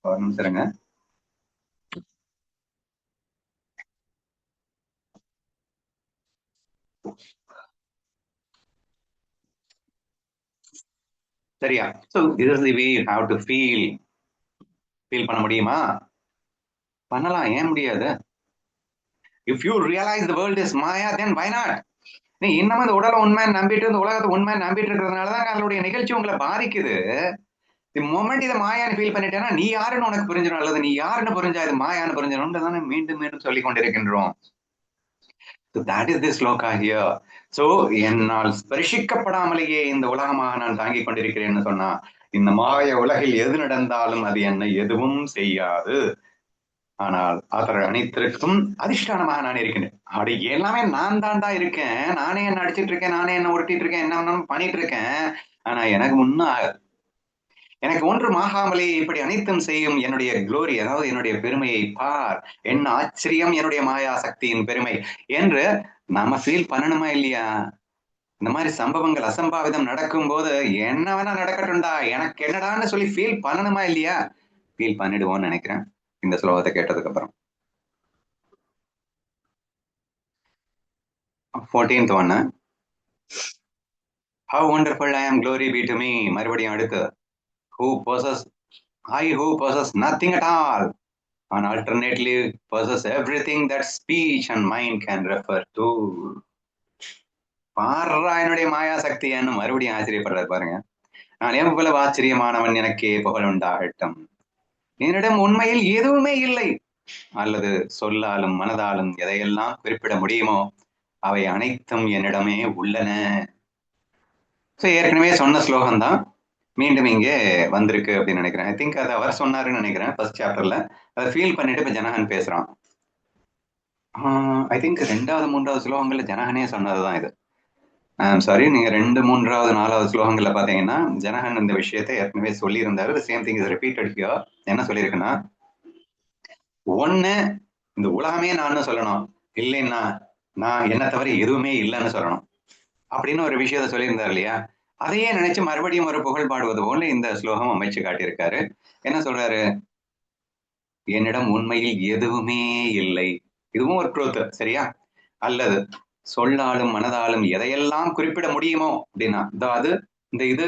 ஒரு நிமிஷம் இருங்க. சரியா? So this is the way you have to feel. Feel பண்ண முடியுமா? பண்ணலாம், ஏன் முடியாது? If you realize the world is Maya, then why not? நீ இன்னமும் இந்த உடலை உண்மையை நம்பிட்டு, இந்த உலகத்தை உண்மையை நம்பிட்டு இருக்கிறதுனாலதான் அதனுடைய நிகழ்ச்சி உங்களை பாதிக்குது. தி மொமெண்ட் இதை மாயான்னு ஃபீல் பண்ணிட்டேன்னா நீ யாருன்னு உனக்கு புரிஞ்சிடும், அல்லது நீ யாருன்னு புரிஞ்சா இது மாயான்னு புரிஞ்சிடும் தானே மீண்டும் மீண்டும் சொல்லிக் கொண்டிருக்கின்றோம். So that is this sloka here. So என்னால் ஸ்பரிசிக்கப்படாமலேயே இந்த உலகமாக நான் தாங்கிக் கொண்டிருக்கிறேன்னு சொன்னா, இந்த மாய உலகில் எது நடந்தாலும் அது என்னை எதுவும் செய்யாது. ஆனால் அதர் அனைத்திற்கும் அதிஷ்டானமாக நான் இருக்கின்றேன். அப்படி எல்லாமே நான் தாண்டா இருக்கேன், நானே என்ன அடிச்சிட்டு இருக்கேன், நானே என்ன உருட்டிட்டு இருக்கேன், என்ன பண்ணிட்டு இருக்கேன். ஆனா எனக்கு ஒன்னும் ஆகாது. எனக்கு ஒன்றும் ஆகாமலே இப்படி அனைத்தும் செய்யும் என்னுடைய குளோரி, அதாவது என்னுடைய பெருமையை பார், என்ன ஆச்சரியம் என்னுடைய மாயா சக்தியின் பெருமை என்று நாம ஃபீல் பண்ணணுமா இல்லையா? இந்த மாதிரி சம்பவங்கள் அசம்பாவிதம் நடக்கும் போது என்ன வேணா நடக்கட்டும்டா, எனக்கு என்னடான்னு சொல்லி ஃபீல் பண்ணணுமா இல்லையா? ஃபீல் பண்ணிடுவோம்னு நினைக்கிறேன் இந்த ஸ்லோகத்தை கேட்டதுக்கு அப்புறம். 14th one. How wonderful I am, glory be to me. மறுபடியும் அடுத்து, who possess, I who possess nothing at all and alternately possess everything that speech and mind can refer to. பாரா என்னுடைய மாயா சக்தியான்னு மறுபடியும் ஆச்சரியப்படுறாரு பாருங்க. நான் எவ்வளவு ஆச்சரியமானவன், எனக்கே புகழ் உண்டாகட்டும். என்னிடம் உண்மையில் எதுவுமே இல்லை, அல்லது சொல்லாலும் மனதாலும் எதையெல்லாம் குறிப்பிட முடியுமோ அவை அனைத்தும் என்னிடமே உள்ளன. ஏற்கனவே சொன்ன ஸ்லோகம் தான் மீண்டும் இங்கே வந்திருக்கு அப்படின்னு நினைக்கிறேன். ஐ திங்க் அது அவர் சொன்னாருன்னு நினைக்கிறேன் ஃபர்ஸ்ட் சாப்டர்ல. அதை ஃபீல் பண்ணிட்டு இப்ப ஜனகன் பேசுறான். ஐ திங்க் 2வது 3வது ஸ்லோகங்கள்ல ஜனகனே சொன்னதுதான் இது. சாரி, நீங்க 2, 3வது 4வது ஸ்லோகங்கள்ல பாத்தீங்கன்னா ஜனகன் இந்த விஷயத்தை ஏற்கனவே சொல்லி இருந்தாரு. Same thing is repeated here. என்ன சொல்லியிருக்குன்னா, ஒண்ணு இந்த உலகமே நான் சொல்லணும், இல்லைன்னா நான் என்ன தவிர எதுவுமே இல்லைன்னு சொல்லணும் அப்படின்னு ஒரு விஷயத்த சொல்லியிருந்தார் இல்லையா? அதையே நினைச்சு மறுபடியும் ஒரு புகழ் பாடுவது போல இந்த ஸ்லோகம் அமைச்சு காட்டியிருக்காரு. என்ன சொல்றாரு? என்னிடம் உண்மையில் எதுவுமே இல்லை, இதுவும் ஒரு ட்ரூத், சரியா? அல்லது சொல்லாலும் மனதாலும் எதையெல்லாம் குறிப்பிட முடியுமோ அப்படின்னா, அதாவது இந்த இது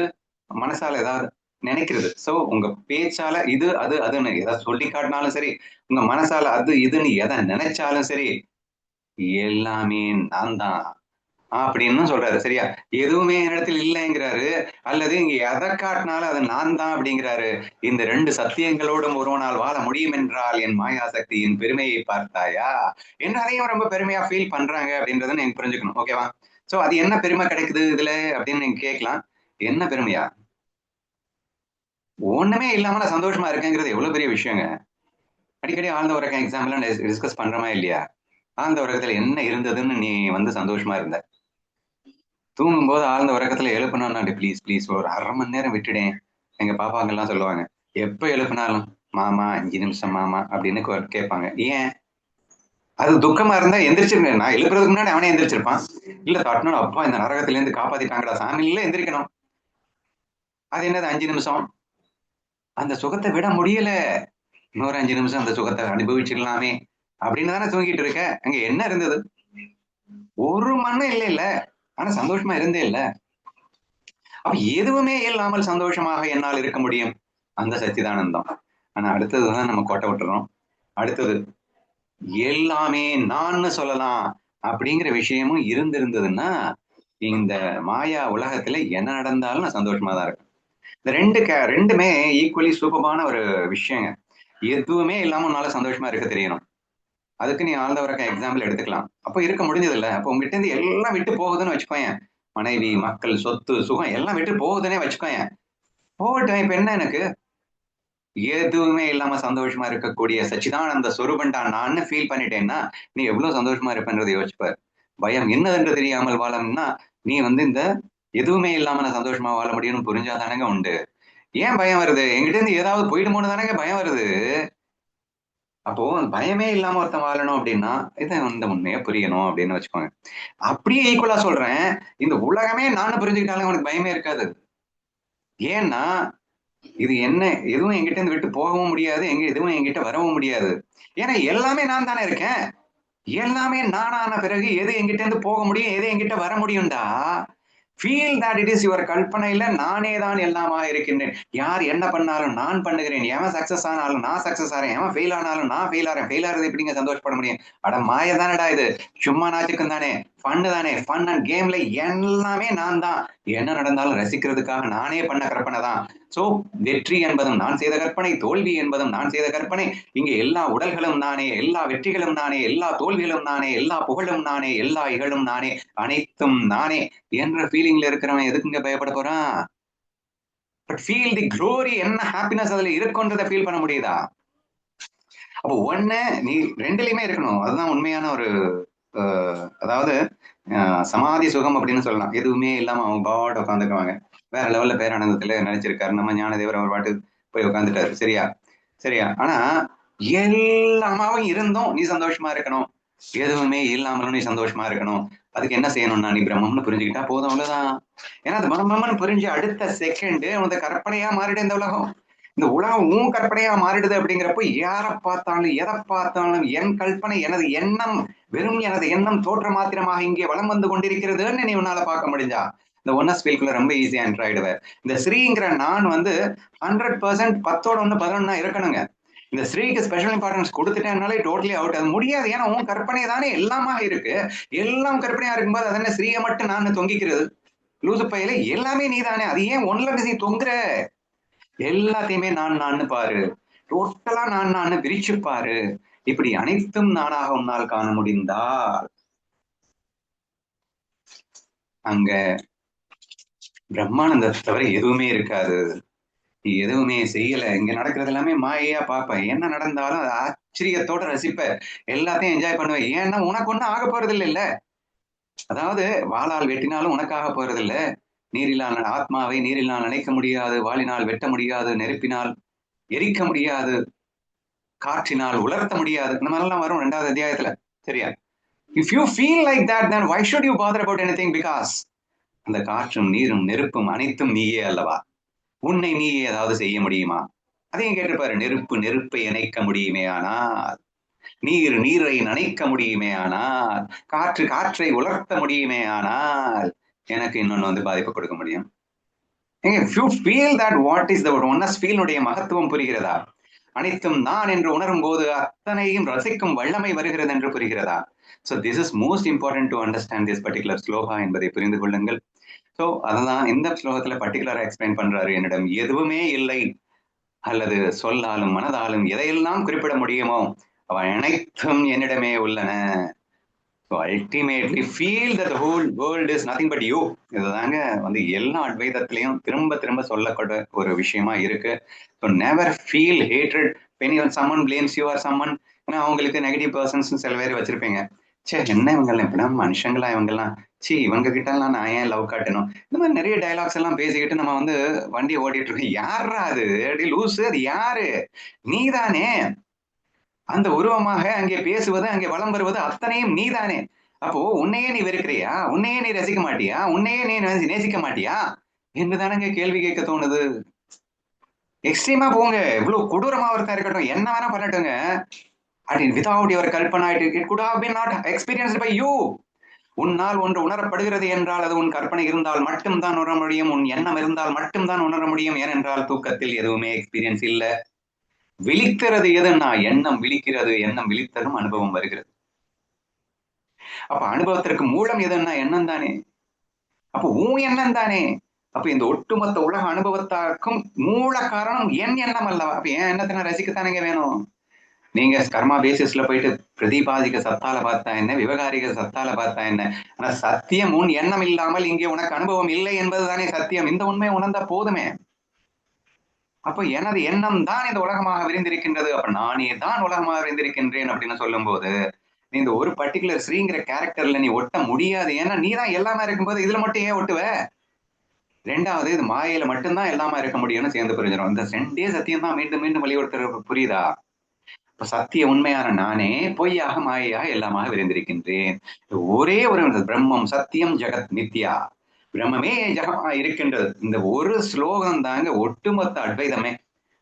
மனசால ஏதாவது நினைக்கிறது. சோ உங்க பேச்சால இது அது அதுன்னு எதாவது சொல்லி காட்டினாலும் சரி, உங்க மனசால அது இதுன்னு எதை நினைச்சாலும் சரி, எல்லாமே நான் தான். அப்படின்னு சொல்றாரு. சரியா? எதுவுமே என்னிடத்தில் இல்லைங்கிறாரு, அல்லது இங்க எதை காட்டினாலும் அது நான் தான் அப்படிங்கிறாரு. இந்த 2 சத்தியங்களோடும் ஒருவனால் வாழ முடியும் என்றால் என் மாயாசக்தியின் பெருமையை பார்த்தாயா என்று அதையும் ரொம்ப பெருமையா ஃபீல் பண்றாங்க அப்படின்றத நீங்க புரிஞ்சுக்கணும். ஓகேவா? சோ அது என்ன பெருமை கிடைக்குது இதுல அப்படின்னு நீங்க கேட்கலாம். என்ன பெருமையா? ஒண்ணுமே இல்லாம நான் சந்தோஷமா இருக்கேங்கிறது எவ்வளவு பெரிய விஷயங்க. அடிக்கடி ஆழ்ந்த உறக்கம் எக்ஸாம்ல டிஸ்கஸ் பண்றோமா இல்லையா? ஆழ்ந்த உறக்கத்துல என்ன இருந்ததுன்னு நீ சந்தோஷமா இருந்த. தூங்கும்போது ஆழ்ந்த உறக்கத்துல எழுப்பணும்னா ப்ளீஸ் ப்ளீஸ் ஒரு 1/2 மணி நேரம் விட்டுடேன். எங்க பாப்பாங்கெல்லாம் சொல்லுவாங்க. எப்ப எழுப்பினாலும் மாமா 5 நிமிஷம் மாமா அப்படின்னு கேட்பாங்க. ஏன்? அது துக்கமா இருந்தா எந்திரிச்சிருங்க. நான் எழுப்புறதுக்கு முன்னாடி அவனே எந்திரிச்சிருப்பான். இல்ல தட்டணும், அப்பா இந்த நரகத்துல இருந்து காப்பாத்திட்டாங்கடா சாமியில எந்திரிக்கணும். அது என்னது 5 நிமிஷம்? அந்த சுகத்தை விட முடியல. இன்னொரு 5 நிமிஷம் அந்த சுகத்தை அனுபவிச்சிடலாமே அப்படின்னு தானே தூங்கிட்டு இருக்க. அங்க என்ன இருந்தது? ஒரு மண்ணும் இல்ல இல்ல. ஆனா சந்தோஷமா இருந்தே இல்ல. அப்ப எதுவுமே இல்லாமல் சந்தோஷமாக என்னால் இருக்க முடியும். அந்த சச்சிதானந்தம். ஆனா அடுத்ததுதான் நம்ம கோட்டை விட்டுறோம். அடுத்தது எல்லாமே நான்னு சொல்லலாம் அப்படிங்கிற விஷயமும் இருந்திருந்ததுன்னா இந்த மாயா உலகத்துல என்ன நடந்தாலும் நான் சந்தோஷமா தான் இருக்கேன். இந்த ரெண்டுமே ஈக்குவலி சூப்பரான ஒரு விஷயங்க. எதுவுமே இல்லாம உன்னால சந்தோஷமா இருக்க தெரியணும். அதுக்கு நீ ஆழ்ந்த உறக்கம் எக்ஸாம்பிள் எடுத்துக்கலாம். அப்போ இருக்க முடிஞ்சது இல்ல. அப்போ உங்ககிட்ட இருந்து எல்லாம் விட்டு போகுதுன்னு வச்சுக்கோயேன். மனைவி, மக்கள், சொத்து, சுகம் எல்லாம் விட்டு போகுதுன்னே வச்சுக்கோயேன். போகட்டும், இப்ப என்ன எனக்கு? எதுவுமே இல்லாம சந்தோஷமா இருக்கக்கூடிய சச்சிதானந்த சொரூபன்டா நான் ஃபீல் பண்ணிட்டேன்னா நீ எவ்வளவு சந்தோஷமா இருப்பன்றதை யோசிப்பார். பயம் என்னதென்று தெரியாமல் வாழணும்னா நீ இந்த எதுவுமே இல்லாம நான் சந்தோஷமா வாழ முடியும்னு புரிஞ்சாதானங்க உண்டு. ஏன் பயம் வருது? என்கிட்ட இருந்து ஏதாவது போயிடுமோன்னு தானங்க பயம் வருது. அப்போ பயமே இல்லாம ஒருத்தன் வாழணும் அப்படின்னா இதை இந்த உண்மையை புரியணும் அப்படின்னு வச்சுக்கோங்க. அப்படியே ஈக்குவலா சொல்றேன், இந்த உலகமே நானும் புரிஞ்சுக்கிட்டாலும் உனக்கு பயமே இருக்காது. ஏன்னா இது என்ன, எதுவும் என்கிட்ட இருந்து விட்டு போகவும் முடியாது, எதுவும் என்கிட்ட வரவும் முடியாது. ஏன்னா எல்லாமே நான் தானே இருக்கேன். எல்லாமே நானான பிறகு எது என்கிட்ட இருந்து போக முடியும், எது என்கிட்ட வர முடியும்டா. Feel that it is your கல்பனையில நானே தான் எல்லாமாக இருக்கின்றேன். யார் என்ன பண்ணாலும் நான் பண்ணுகிறேன். எவன் சக்சஸ் ஆனாலும் நான் சக்சஸ் ஆறேன். எவன் ஃபெயில் ஆனாலும் நான் ஃபெயில் ஆறேன். ஃபெயில் ஆறது எப்படிங்க சந்தோஷப்பட முடியும்? அட மாய தானடா இது. சும்மா நாச்சுக்கும் தானே, ஃபன்னு தானே. ஃபன் அண்ட் கேம்ல எல்லாமே நான் தான். என்ன நடந்தாலும் ரசிக்கிறதுக்காக நானே பண்ண கற்பனை தான். சோ வெற்றி என்பதும் நான் செய்த கற்பனை, தோல்வி என்பதும் நான் செய்த கற்பனை. இங்க எல்லா உடல்களும் நானே, எல்லா வெற்றிகளும் நானே, எல்லா தோல்விகளும் நானே, எல்லா புகழும் நானே, எல்லா இகழும் நானே, அனைத்தும் நானே என்ற ஃபீலிங்ல இருக்கிறவன் எதுக்குங்க பயப்பட போறான்? பட் ஃபீல் தி க்ளோரி, என்ன ஹாப்பினஸ் அதுல இருக்குன்றத ஃபீல் பண்ண முடியுதா? அப்போ ஒண்ணு நீ ரெண்டுலயுமே இருக்கணும். அதுதான் உண்மையான ஒரு அதாவது சமாதி சுகம் அப்படின்னு சொல்லலாம். எதுவுமே இல்லாம அவங்க பாட்டு உட்காந்துக்குவாங்க. வேற லெவல்ல பேரானந்தத்துல நினைச்சிருக்காரு. நம்ம ஞானதேவர் அவர் பாட்டு போய் உட்காந்துட்டாரு. சரியா? சரியா? ஆனா எல்லாமாவும் இருந்தும் நீ சந்தோஷமா இருக்கணும். எதுவுமே இல்லாமலும் நீ சந்தோஷமா இருக்கணும். அதுக்கு என்ன செய்யணும்னா நீ பிரம்மம்னு புரிஞ்சுக்கிட்டா போதும், அவ்வளவுதான். ஏன்னா அது பிரம்மம்னு புரிஞ்சு அடுத்த செகண்ட் உனக்கு கற்பனையா மாறிடு இந்த உலகம். இந்த உலகம் உன் கற்பனையா மாறிடுது அப்படிங்கிறப்போ யாரை பார்த்தாலும் எதை பார்த்தாலும் என் கல்பனை, எனது எண்ணம், வெறும் எனது எண்ணம் தோற்ற மாத்திரமாக இங்கே வளம் வந்து கொண்டிருக்கிறதுன்னு நீ உன்னால பார்க்க முடிஞ்சா இந்த ஒன்னஸ் ஃபீல்குள்ள ரொம்ப ஈஸியா என்டர் ஆயிடுவேன். இந்த ஸ்ரீங்கிற நான் 100% 10ஓட 1 11 இருக்கணுங்க. இந்த ஸ்ரீக்கு ஸ்பெஷல் இம்பார்ட்டன்ஸ் கொடுத்துட்டேன்னாலே டோட்டலி அவுட். அது முடியாது. ஏன்னா உன் கற்பனை தானே எல்லாமா இருக்கு. எல்லாம் கற்பனையா இருக்கும்போது அது என்ன ஸ்ரீயை மட்டும் நான் தொங்கிக்கிறது? லூசு பையில எல்லாமே நீ தானே. அது ஏன் ஒன்ல நீ தொங்குற? எல்லாத்தையுமே நான் பாரு. டோட்டலா நான் விரிச்சு பாரு. இப்படி அனைத்தும் நானாக உன்னால் காண முடிந்தால் அங்க பிரம்மானந்தத்தை தவிர எதுவுமே இருக்காது. நீ எதுவுமே செய்யல. இங்க நடக்கிறது எல்லாமே மாயையா பார்ப்ப. என்ன நடந்தாலும் அது ஆச்சரியத்தோட ரசிப்ப. எல்லாத்தையும் என்ஜாய் பண்ணுவ. ஏன்னா உனக்கு ஒண்ணும் ஆக போறது இல்ல. அதாவது வாளால் வெட்டினாலும் உனக்காக போறது இல்ல. நீரிலான ஆத்மாவை நீரினால் நினைக்க முடியாது, வாளினால் வெட்ட முடியாது, நெருப்பினால் எரிக்க முடியாது, காற்றினால் உலர்த்த முடியாது. இந்த மாதிரிலாம் வரும் 2வது அத்தியாயத்துல. சரியா? If you feel like that then why should you bother about anything? Because அந்த காற்றும் நீரும் நெருப்பும் அனைத்தும் நீயே அல்லவா. உன்னை நீயே ஏதாவது செய்ய முடியுமா? அதையும் கேட்டுப்பாரு. நெருப்பு நெருப்பை இணைக்க முடியுமே ஆனால், நீர் நீரை நனைக்க முடியுமே ஆனால், காற்று காற்றை உலர்த்த முடியுமே ஆனால் எனக்கு இன்னொன்னு பாதிப்பு கொடுக்க முடியும். if you feel that what is the oneness feel உடைய மகத்துவம் புரிகிறதா? அனைத்தும் நான் என்று உணரும் போது அத்தனையும் ரசிக்கும் வல்லமை வருகிறது என்று புரிகிறதா? So this is most important to understand this particular shloka என்பதை புரிந்து கொள்ளுங்கள். ஸோ அதுதான் இந்த ஸ்லோகத்துல பர்டிகுலரா எக்ஸ்பிளைன் பண்றாரு. என்னிடம் எதுவுமே இல்லை அல்லது சொல்லாலும் மனதாலும் எதையெல்லாம் குறிப்பிட முடியுமோ அவை அனைத்தும் என்னிடமே உள்ளன. So ultimately feel that the whole world is nothing but you. இதுதாங்க வந்து எல்லா அத்வைதத்திலையும் திரும்ப திரும்ப சொல்லக்கூடிய ஒரு விஷயமா இருக்கு. So never feel hatred when someone blames you or someone. ஏன்னா அவங்களுக்கு நெகட்டிவ் பர்சன்ஸ் சில பேர் வச்சிருப்பீங்க. சே என்ன இவங்கெல்லாம் இப்படின்னா மனுஷங்களா இவங்கெல்லாம், சி இவங்க கிட்ட எல்லாம் நான் ஏன் லவ் காட்டணும், இந்த மாதிரி நிறைய டைலாக்ஸ் எல்லாம் பேசிக்கிட்டு நம்ம வந்து வண்டியை ஓட்டிட்டு இருக்கோம். யாரா அது லூசு, அது யாரு? நீதானே அந்த உருவமாக அங்கே பேசுவது, அங்கே வலம் வருவது அத்தனையும் நீதானே. அப்போ உன்னையே நீ வெறுக்கிறியா? உன்னையே நீ ரசிக்க மாட்டியா? உன்னையே நீ நேசிக்க மாட்டியா என்றுதானங்க கேள்வி கேட்க தோணுது. எக்ஸ்ட்ரீமா போங்க, இவ்வளவு கொடூரமா ஒருத்தா இருக்கட்டும், என்ன வேணா பண்ணட்டுங்க. Without your kalpana it could have been not experienced by you. உன்னால் ஒன்று உணரப்படுகிறது என்றால் அது உன் கற்பனை இருந்தால் மட்டும்தான் உணர முடியும். உன் எண்ணம் இருந்தால் மட்டும்தான் உணர முடியும். ஏனென்றால் தூக்கத்தில் எதுவுமே எக்ஸ்பீரியன்ஸ் இல்லை. விழிக்கிறது எதுன்னா எண்ணம் விழிக்கிறது, எண்ணம் விழித்ததும் அனுபவம் வருகிறது. அப்ப அனுபவத்திற்கு மூலம் எதுன்னா எண்ணம் தானே. அப்ப உன் எண்ணம் தானே. அப்ப இந்த ஒட்டுமொத்த உலக அனுபவத்தாக்கும் மூல காரணம் என் எண்ணம் அல்லவா? அப்ப என் எண்ணத்தை நான் ரசிக்கத்தானேங்க வேணும். நீங்க கர்மா பேசிஸ்ல போயிட்டு பிரதிபாதிக்க சத்தால பார்த்தா என்ன, விவகாரிக சத்தால பார்த்தா என்ன, ஆனா சத்தியம் உன் எண்ணம் இல்லாமல் இங்கே உனக்கு அனுபவம் இல்லை என்பதுதானே சத்தியம். இந்த உண்மையை உணர்ந்தா போதுமே. அப்ப எனது எண்ணம் தான் இந்த உலகமாக விரிந்திருக்கின்றது. அப்ப நானே தான் உலகமாக விரிந்திருக்கின்றேன் அப்படின்னு சொல்லும் போது நீ இந்த ஒரு பர்டிகுலர் ஸ்ரீங்கிற கேரக்டர்ல நீ ஒட்ட முடியாது. ஏன்னா நீ தான் எல்லாமே இருக்கும்போது இதுல மட்டும் ஏன் ஒட்டுவ? ரெண்டாவது இது மாயையில மட்டும்தான் எல்லாமே இருக்க முடியும்னு சேர்ந்து புரிஞ்சிடும். இந்த ரெண்டே சத்தியம் தான் மீண்டும் மீண்டும் வலியுறுத்துற, புரியுதா? இப்ப சத்திய உண்மையான நானே பொய்யாக மாயையாக எல்லாமாக விரிந்திருக்கின்றேன். ஒரே ஒரு பிரம்மம் சத்தியம் ஜெகத் நித்யா, பிரம்மமே ஜெகமா இருக்கின்றது. இந்த ஒரு ஸ்லோகம் தாங்க ஒட்டுமொத்த அத்வைதமே.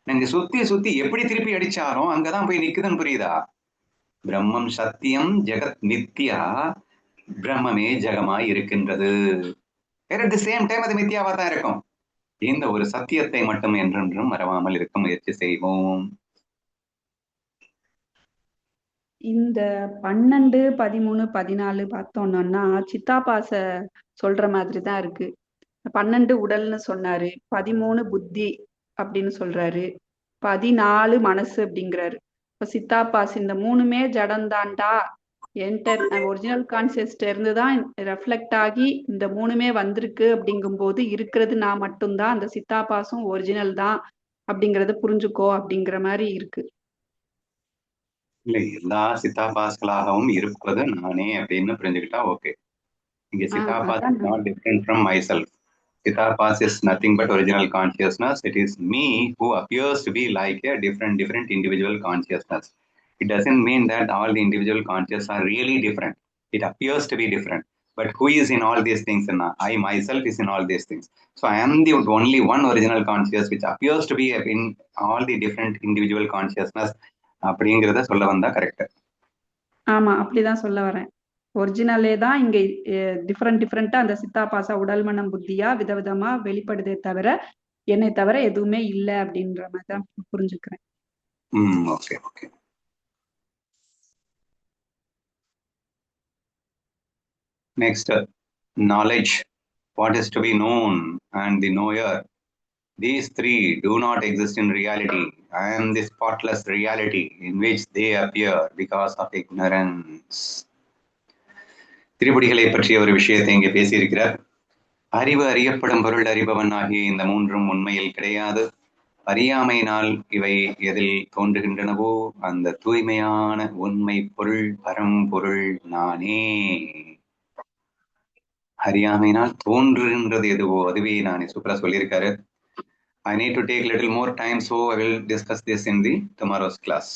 நீங்க சுத்தி சுத்தி எப்படி திருப்பி அடிச்சாலும் அங்கதான் போய் நிக்குதுன்னு புரியுதா? பிரம்மம் சத்தியம் ஜெகத் நித்யா, பிரம்மமே ஜெகமாய் இருக்கின்றது. அட் தி சேம் டைம் அது மித்யாவா தான் இருக்கும். இந்த ஒரு சத்தியத்தை மட்டும் என்றென்றும் மறவாமல் இருக்க முயற்சி செய்வோம். இந்த 12, 13, 14 பார்த்தோம்னா சித்தாபாச சொல்ற மாதிரி தான் இருக்கு. 12 உடல்னு சொன்னாரு, 13 புத்தி அப்படின்னு சொல்றாரு, 14 மனசு அப்படிங்கிறாரு. இப்ப சித்தாபாஸ் இந்த மூணுமே ஜடம்தான்டா, என்டர் ஒரிஜினல் கான்சியஸ்ட இருந்து தான் ரெஃப்ளெக்ட் ஆகி இந்த மூணுமே வந்திருக்கு அப்படிங்கும்போது இருக்கிறது நான் மட்டும்தான், அந்த சித்தாபாசும் ஒரிஜினல் தான் அப்படிங்கறத புரிஞ்சுக்கோ அப்படிங்கிற மாதிரி இருக்கு. இல்ல எல்லா சித்தாபாஸ்களாகவும் இருப்பது நானே அப்படின்னு புரிஞ்சுக்கிட்டா ஓகே. இங்க சித்தாபாஸ் is not different from myself. Cittapas is nothing but original consciousness. It is me who appears to be like a different individual consciousness. It doesn't mean that all the individual consciousness are really different. It appears to be different. But who is in all these things? I myself is in all these things. So I am the only one original consciousness which appears to be in all the different individual consciousness. அப்படிங்கிறத சொல்ல வந்தா கரெக்ட். ஆமா, அப்படிதான் சொல்ல வரேன். ஒரிஜினலே தான் இங்க டிஃப்ரெண்டா அந்த சித்தாபாசா உடல் மனம் புத்தியா விதவிதமா வெளிப்படுதே தவிர என்னை தவிர எதுவுமே இல்லை அப்படின்ற மாதிரி தான் புரிஞ்சுக்கிறேன். Okay okay. Next, knowledge, what is to be known, and the knower. These three do not exist in reality. I am the spotless reality in which they appear because of ignorance. திரிபுடிகளை பற்றிய ஒரு விஷயத்தை இங்கே பேசியிருக்கிறார். அறிவு அறியப்படும் பொருள் அறிபவன் ஆகிய இந்த மூன்றும் உண்மையில் கிடையாது. அறியாமையினால் இவை எதில் தோன்றுகின்றனவோ அந்த தூய்மையான உண்மை பொருள் பரம்பொருள் நானே. அறியாமையினால் தோன்றுகின்றது எதுவோ அதுவே நானே. சூப்பரா சொல்லியிருக்காரு. I need to take little more time, so I will discuss this in the tomorrow's class.